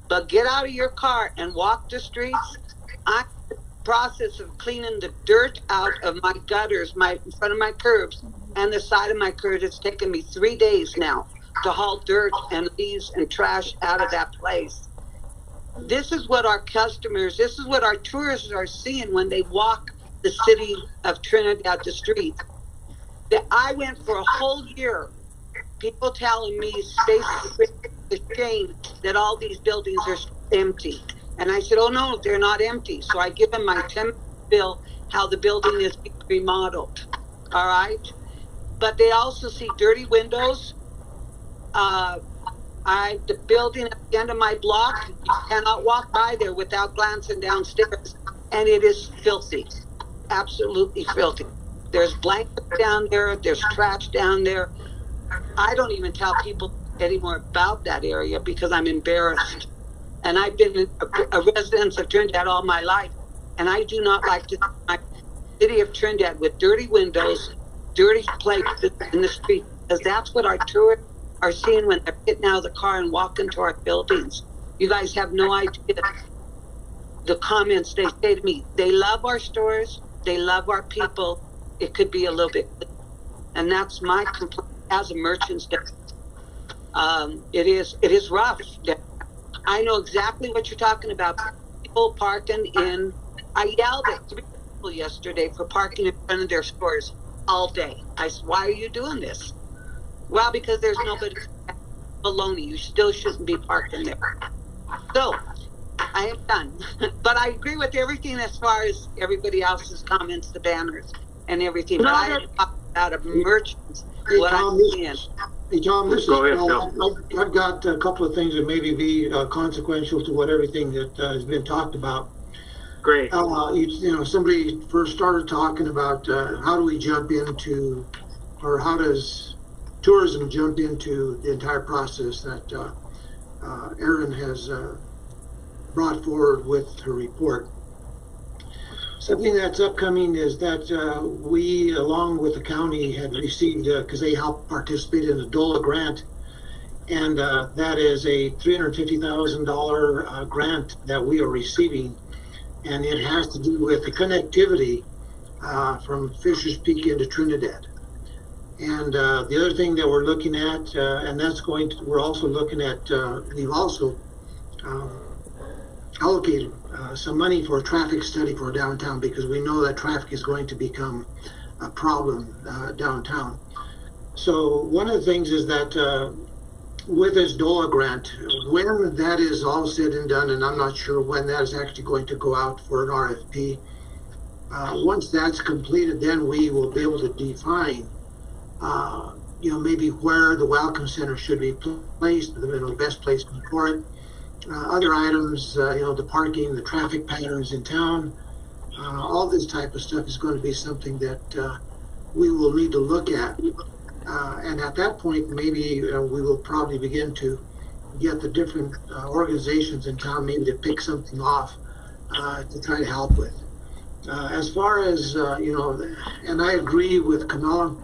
Speaker 4: But get out of your car and walk the streets. I'm in the process of cleaning the dirt out of my gutters, in front of my curbs, and the side of my curbs. It's taken me 3 days now to haul dirt and leaves and trash out of that place. This is what our tourists are seeing when they walk the city of Trinidad, the streets. That I went for a whole year, people telling me, Stacey, it's a shame that all these buildings are empty. And I said, oh no, they're not empty. So I give them my 10 bill, how the building is being remodeled. All right. But they also see dirty windows. The building at the end of my block, you cannot walk by there without glancing downstairs. And it is filthy. Absolutely filthy. There's blankets down there. There's trash down there. I don't even tell people anymore about that area because I'm embarrassed. And I've been a resident of Trinidad all my life, and I do not like to see my city of Trinidad with dirty windows, dirty plates in the street, because that's what our tourists are seeing when they're getting out of the car and walking to our buildings. You guys have no idea the comments they say to me. They love our stores. They love our people. It could be a little bit, and that's my complaint as a merchant. It is rough. I know exactly what you're talking about. People parking in. I yelled at 3 people yesterday for parking in front of their stores all day. I said, "Why are you doing this?" Well, because there's nobody. Baloney. You still shouldn't be parking there. So I am done. But I agree with everything as far as everybody else's comments, the banners and everything. But I am talking about a merchants.
Speaker 7: Hey,
Speaker 4: What
Speaker 7: Tom,
Speaker 4: I'm seeing.
Speaker 7: Hey, Tom, this is
Speaker 2: Go ahead,
Speaker 7: Phil. I've got a couple of things that maybe be consequential to what everything that has been talked about.
Speaker 2: Great.
Speaker 7: Somebody first started talking about how do we jump into, or how does tourism jump into the entire process that Erin has brought forward with her report. Something that's upcoming is that we, along with the county, had received, because they helped participate in the DOLA grant, and that is a $350,000 grant that we are receiving, and it has to do with the connectivity from Fisher's Peak into Trinidad. And the other thing that we're looking at, and that's we're also looking at, we've also allocated some money for a traffic study for downtown, because we know that traffic is going to become a problem downtown. So one of the things is that with this DOLA grant, when that is all said and done, and I'm not sure when that is actually going to go out for an RFP, once that's completed, then we will be able to define maybe where the Welcome Center should be placed, the best placement for it. Other items, the parking, the traffic patterns in town, all this type of stuff is going to be something that we will need to look at. And at that point, maybe we will probably begin to get the different organizations in town maybe to pick something off to try to help with. As far as, and I agree with Kamala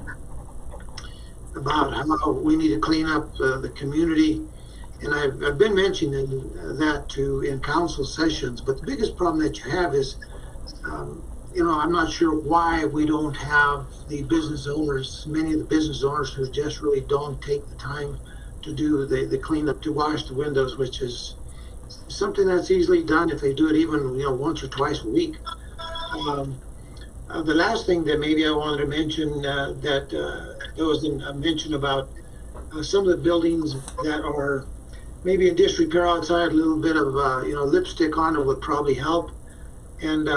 Speaker 7: about how we need to clean up the community. And I've been mentioning that in council sessions, but the biggest problem that you have is, I'm not sure why we don't have the business owners, many of the business owners who just really don't take the time to do the cleanup, to wash the windows, which is something that's easily done if they do it even, once or twice a week. The last thing that maybe I wanted to mention, that there was a mention about some of the buildings that are maybe in disrepair outside, a little bit of lipstick on it would probably help. And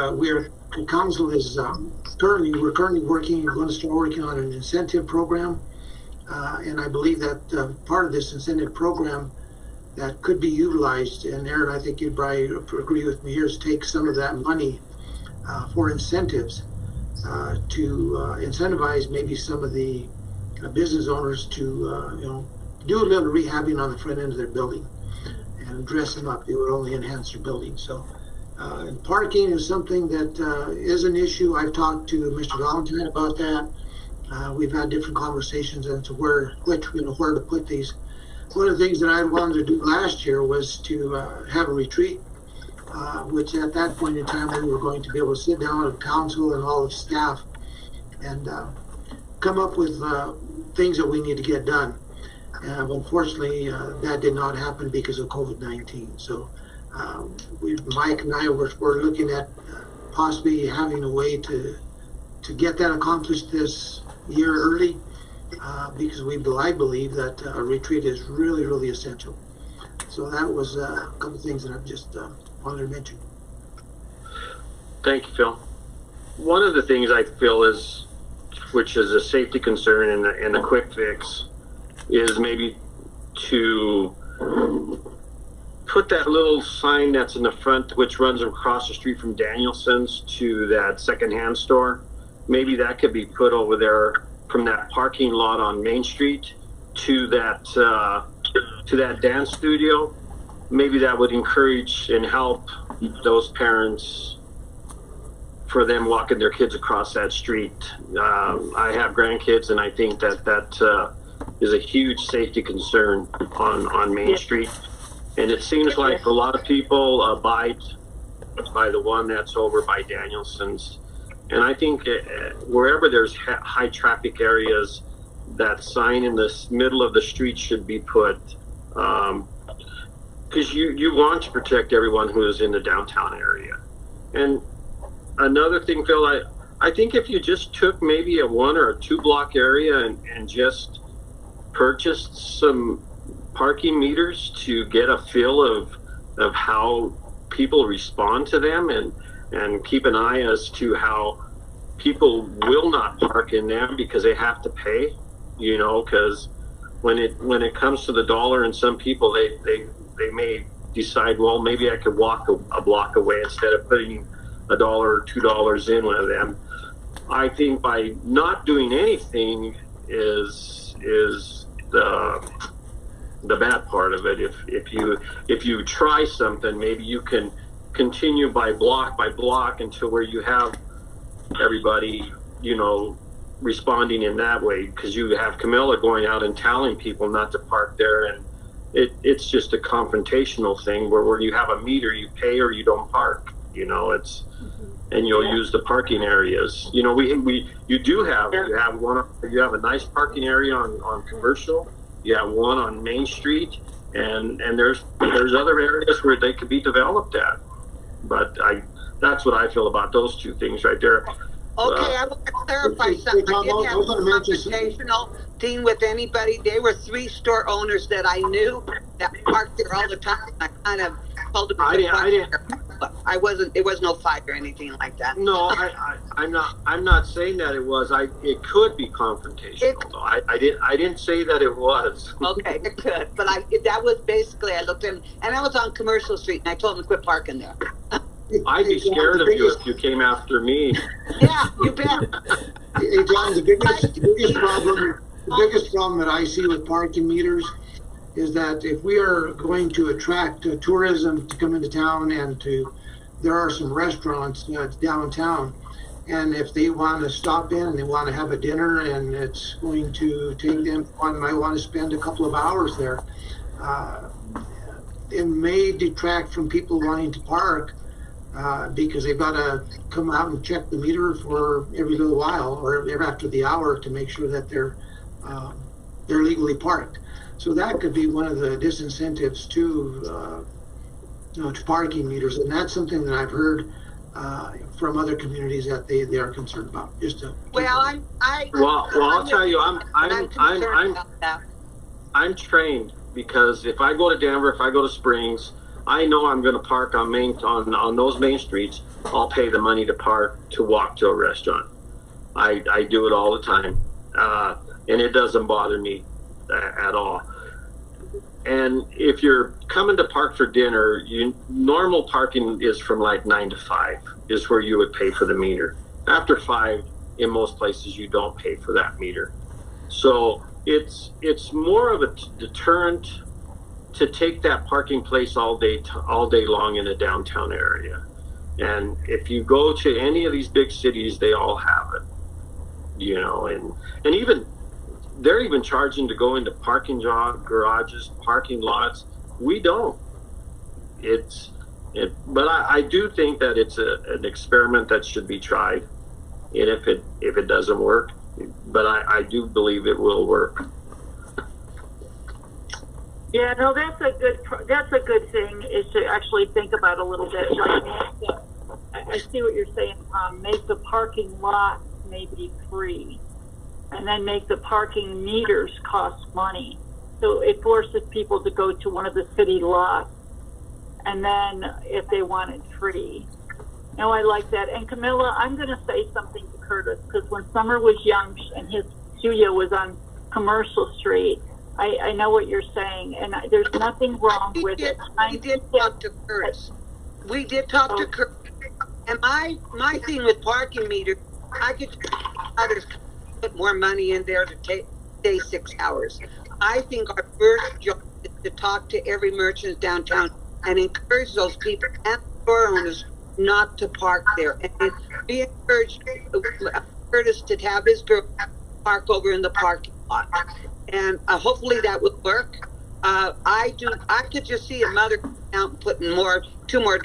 Speaker 7: council is currently going to start working on an incentive program, and I believe that part of this incentive program that could be utilized, and Aaron, I think you'd probably agree with me here, is take some of that money for incentives to incentivize maybe some of the business owners to do a little rehabbing on the front end of their building and dress them up. It would only enhance their building. So, and parking is something that is an issue. I've talked to Mr. Valentine about that. We've had different conversations as to where to put these. One of the things that I wanted to do last year was to have a retreat, which at that point in time we were going to be able to sit down with council and all of staff and come up with things that we need to get done. Unfortunately, that did not happen because of COVID-19. So Mike and I were looking at possibly having a way to get that accomplished this year early, because I believe that a retreat is really, really essential. So that was a couple of things that I've just wanted to mention.
Speaker 2: Thank you, Phil. One of the things I feel which is a safety concern and a quick fix, is maybe to put that little sign that's in the front, which runs across the street from Danielson's to that secondhand store. Maybe that could be put over there from that parking lot on Main Street to that dance studio. Maybe that would encourage and help those parents for them walking their kids across that street. I have grandkids, and I think that is a huge safety concern on Main Street. And it seems like a lot of people abide by the one that's over by Danielson's. And I think wherever there's high traffic areas, that sign in the middle of the street should be put, because you want to protect everyone who is in the downtown area. And another thing, Phil, I think if you just took maybe a 1 or 2 block area and just purchased some parking meters to get a feel of how people respond to them, and keep an eye as to how people will not park in them because they have to pay, because when it comes to the dollar, and some people they may decide, well, maybe I could walk a block away instead of putting $1 or $2 in with them. I think by not doing anything is the bad part of it. If you try something, maybe you can continue by block until where you have everybody, responding in that way, because you have Camilla going out and telling people not to park there, and it's just a confrontational thing where you have a meter, you pay or you don't park. It's and you'll use the parking areas. You have a nice parking area on Commercial. You have one on Main Street, and there's other areas where they could be developed at. But that's what I feel about those two things right there.
Speaker 4: Okay, I want to clarify something. I didn't have a confrontational thing with anybody. There were 3 store owners that I knew that parked there all the time. I kind of told them I wasn't. There was no fight or anything like that.
Speaker 2: No, I'm not saying that it was. It could be confrontational. I didn't say that it was.
Speaker 4: Okay, it could, but that was basically, I looked in, and I was on Commercial Street, and I told them to quit parking there.
Speaker 2: I'd be scared of you if you came after me.
Speaker 4: Yeah, you bet.
Speaker 7: Hey, John, the biggest problem that I see with parking meters is that if we are going to attract tourism to come into town, and there are some restaurants downtown, and if they want to stop in and they want to have a dinner, and it's going to take them, one might want to spend a couple of hours there, it may detract from people wanting to park. Because they've got to come out and check the meter for every little while or after the hour to make sure that they're legally parked. So that could be one of the disincentives to parking meters, and that's something that I've heard from other communities that they are concerned about.
Speaker 2: I'll tell you, I'm trained, because if I go to Denver, if I go to Springs, I know I'm going to park on those main streets. I'll pay the money to park to walk to a restaurant. I do it all the time, and it doesn't bother me at all. And if you're coming to park for dinner, normal parking is from like 9 to 5 is where you would pay for the meter. After 5, in most places, you don't pay for that meter. So it's more of a deterrent to take that parking place all day long in the downtown area. And if you go to any of these big cities, they all have it, and even they're even charging to go into parking garages, parking lots. We don't. But I do think that it's an experiment that should be tried, and if it doesn't work, but I do believe it will work.
Speaker 3: Yeah, no, that's a good thing, is to actually think about a little bit. Like, I see what you're saying, Tom. Make the parking lot maybe free, and then make the parking meters cost money. So it forces people to go to one of the city lots, and then if they want it free. No, I like that. And Camilla, I'm going to say something to Curtis, because when Summer was young and his studio was on Commercial Street, I know what you're saying, and there's nothing wrong with it.
Speaker 4: We did talk to Curtis. To Curtis. And my thing with parking meters, I could others put more money in there to stay 6 hours. I think our first job is to talk to every merchant downtown and encourage those people and store owners not to park there. And we encouraged Curtis to have his girl park over in the parking lot. And hopefully that will work. I could just see a mother out putting $2 more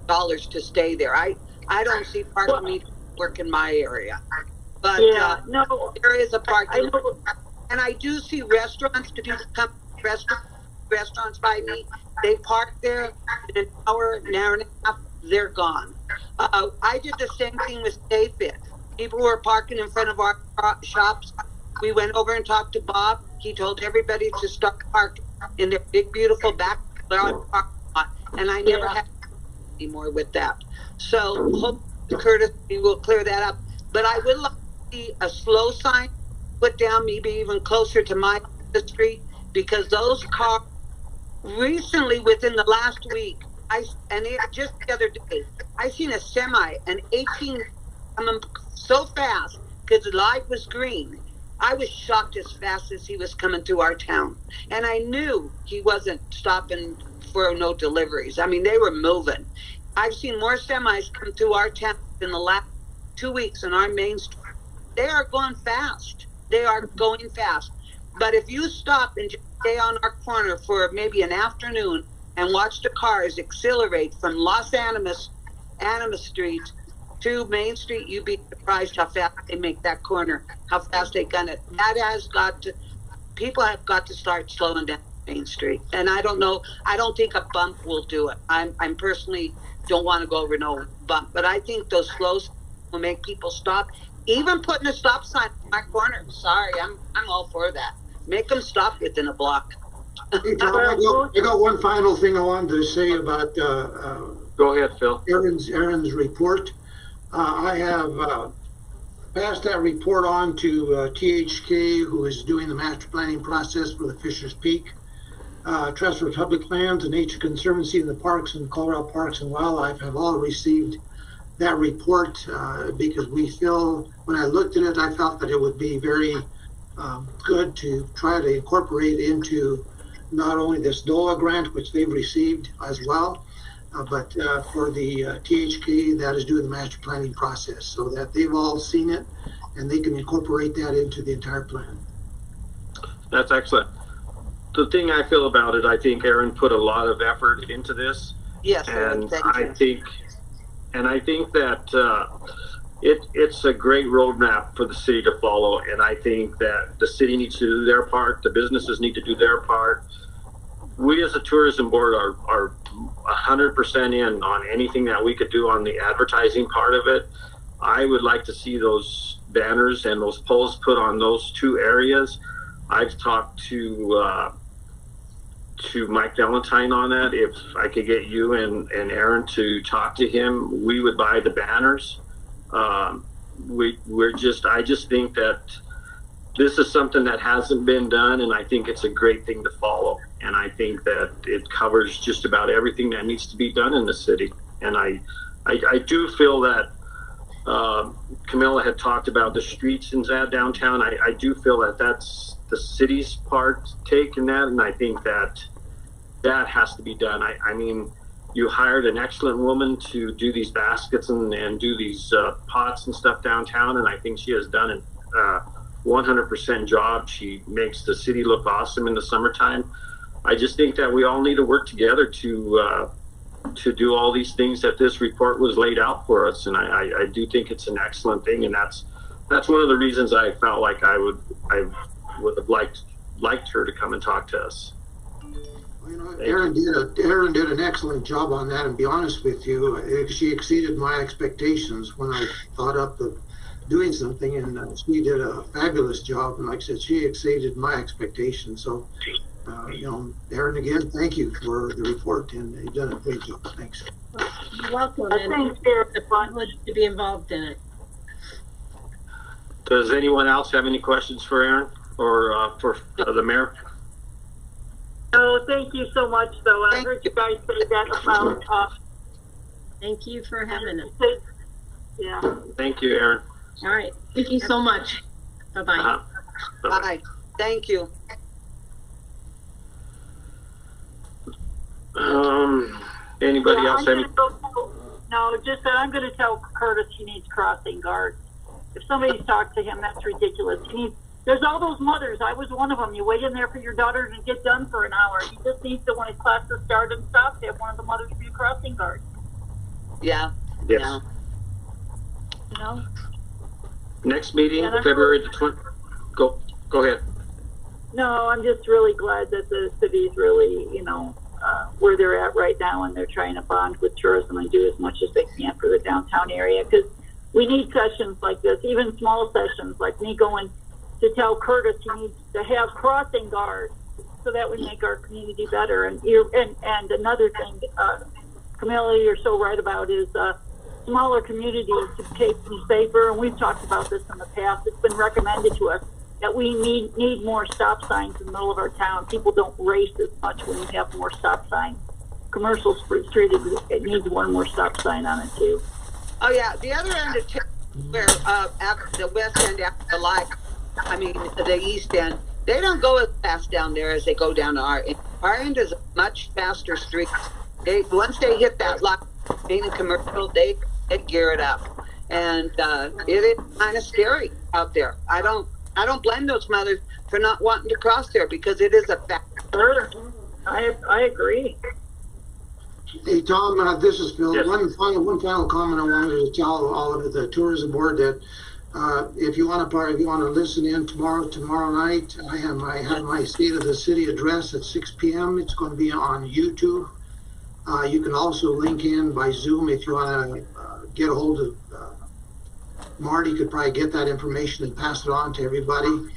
Speaker 4: dollars to stay there. I don't see parking meters work in my area, but no, there is a parking. And I do see restaurants. If you come restaurants by me, they park there in an hour and a half. They're gone. I did the same thing with Stay Fit. People were parking in front of our shops. We went over and talked to Bob. He told everybody to start parking in their big, beautiful back parking lot. And I never had anymore with that. So, hope Curtis, we will clear that up. But I would like to see a slow sign put down, maybe even closer to my street, because those cars recently, within the last week, Just the other day, I seen a semi, an 18, coming so fast because the light was green. I was shocked as fast as he was coming through our town. And I knew he wasn't stopping for no deliveries. I mean, they were moving. I've seen more semis come through our town in the last 2 weeks on our main street. They are going fast. They are going fast. But if you stop and just stay on our corner for maybe an afternoon and watch the cars accelerate from Los Animas Street to Main Street, you'd be surprised how fast they make that corner, how fast they gun it. That has got to, people have got to start slowing down Main Street. And I don't think a bump will do it. I'm personally don't want to go over no bump, but I think those slows will make people stop. Even putting a stop sign on my corner, sorry, I'm all for that. Make them stop within a block.
Speaker 7: Hey, Tom, I got one final thing I wanted to say about
Speaker 2: Go ahead, Phil.
Speaker 7: Aaron's report. I have passed that report on to THK, who is doing the master planning process for the Fisher's Peak. Trust for Public Lands and Nature Conservancy and the Parks and Colorado Parks and Wildlife have all received that report because we feel, when I looked at it, I felt that it would be very good to try to incorporate into not only this DOLA grant, which they've received as well, but for the THK that is doing the master planning process, so that they've all seen it and they can incorporate that into the entire plan.
Speaker 2: That's excellent. The thing I feel about it, I think Aaron put a lot of effort into this.
Speaker 4: Yes,
Speaker 2: and
Speaker 4: thank you.
Speaker 2: I think that it's a great roadmap for the city to follow, and I think that the city needs to do their part, the businesses need to do their part. We as a tourism board are 100% in on anything that we could do on the advertising part of it. I would like to see those banners and those poles put on those two areas. I've talked to Mike Valentine on that. If I could get you and Aaron to talk to him, we would buy the banners. I just think that this is something that hasn't been done, and I think it's a great thing to follow. And I think that it covers just about everything that needs to be done in the city. And I do feel that Camilla had talked about the streets in downtown. I do feel that that's the city's part take in that, and I think that has to be done. I mean, you hired an excellent woman to do these baskets and do these pots and stuff downtown, and I think she has done a 100% job. She makes the city look awesome in the summertime. I just think that we all need to work together to do all these things that this report was laid out for us, and I do think it's an excellent thing, and that's one of the reasons I felt like I would have liked her to come and talk to us.
Speaker 7: Well, you know, Aaron did an excellent job on that, and be honest with you, she exceeded my expectations when I thought up of doing something, and she did a fabulous job, and like I said, she exceeded my expectations. So you know, Aaron, again, thank you for the report, and you've done a great job. Thanks.
Speaker 6: You're welcome, and it's a privilege to be involved in it.
Speaker 2: Does anyone else have any questions for Aaron or for the mayor?
Speaker 3: No, thank you so much, though. I heard you guys say that about.
Speaker 6: Thank you for having us.
Speaker 3: Yeah.
Speaker 2: Thank you, Aaron.
Speaker 6: All right.
Speaker 1: Thank you so much.
Speaker 6: Bye-bye.
Speaker 4: Bye. Thank you.
Speaker 2: Anybody else have any?
Speaker 3: No, just that I'm going to tell Curtis he needs crossing guards. If somebody's talked to him, that's ridiculous. There's all those mothers. I was one of them. You wait in there for your daughter to get done for an hour. He just needs to, when his classes start and stop, to have one of the mothers be a crossing guard.
Speaker 4: Yeah.
Speaker 2: Yes.
Speaker 4: Yeah.
Speaker 3: You know?
Speaker 2: Next meeting, February the 20th. Go ahead.
Speaker 3: No, I'm just really glad that the city's really, where they're at right now, and they're trying to bond with tourism and do as much as they can for the downtown area, because we need sessions like this, even small sessions like me going to tell Curtis he needs to have crossing guards so that we make our community better. And another thing, Camilla, you're so right about is smaller communities to take them safer, and we've talked about this in the past. It's been recommended to us that we need more stop signs in the middle of our town. People don't race as much when we have more stop signs. commercial street, it needs one more stop sign on it too.
Speaker 4: Oh yeah, the other end of town, where at the west end after the light, I mean the east end, they don't go as fast down there as they go down to our end. Our end is a much faster street. They once they hit that light, being a commercial, they gear it up, and it is kind of scary out there. I don't blame those mothers for not wanting to cross there because it is a fast.
Speaker 3: Sure, I agree.
Speaker 7: Hey, Tom, this is Phil.
Speaker 2: Yes.
Speaker 7: One final comment I wanted to tell all of the tourism board that if you want to listen in tomorrow night, I have my State of the City address at 6 p.m. It's going to be on YouTube. You can also link in by Zoom if you want to get a hold of Marty. Could probably get that information and pass it on to everybody.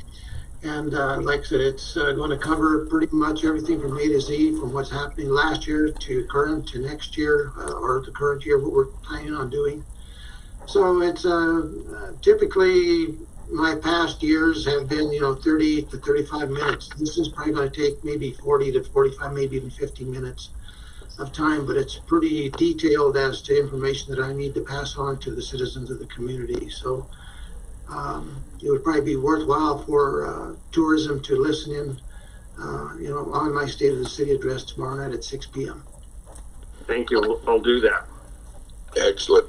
Speaker 7: And like I said, it's going to cover pretty much everything from A to Z, from what's happening last year to current to next year, or the current year, what we're planning on doing. So it's typically my past years have been, 30 to 35 minutes. This is probably going to take maybe 40 to 45, maybe even 50 minutes of time, but it's pretty detailed as to information that I need to pass on to the citizens of the community. So it would probably be worthwhile for tourism to listen in, on my State of the City address tomorrow night at 6 p.m.
Speaker 2: Thank you. I'll do that.
Speaker 5: Excellent.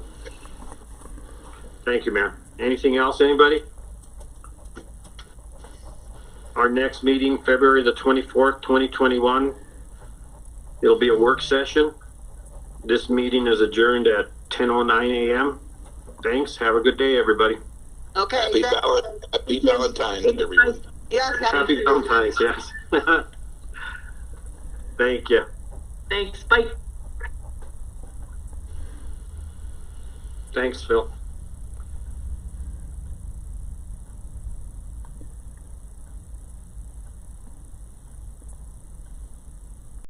Speaker 2: Thank you, Mayor. Anything else, anybody? Our next meeting, February the 24th, 2021. It'll be a work session. This meeting is adjourned at 10:09 a.m. Thanks. Have a good day, everybody.
Speaker 4: Okay.
Speaker 5: Happy Valentine's, everyone.
Speaker 4: Yes.
Speaker 2: Happy Valentine's, yes. Thank you.
Speaker 1: Thanks. Bye.
Speaker 2: Thanks, Phil.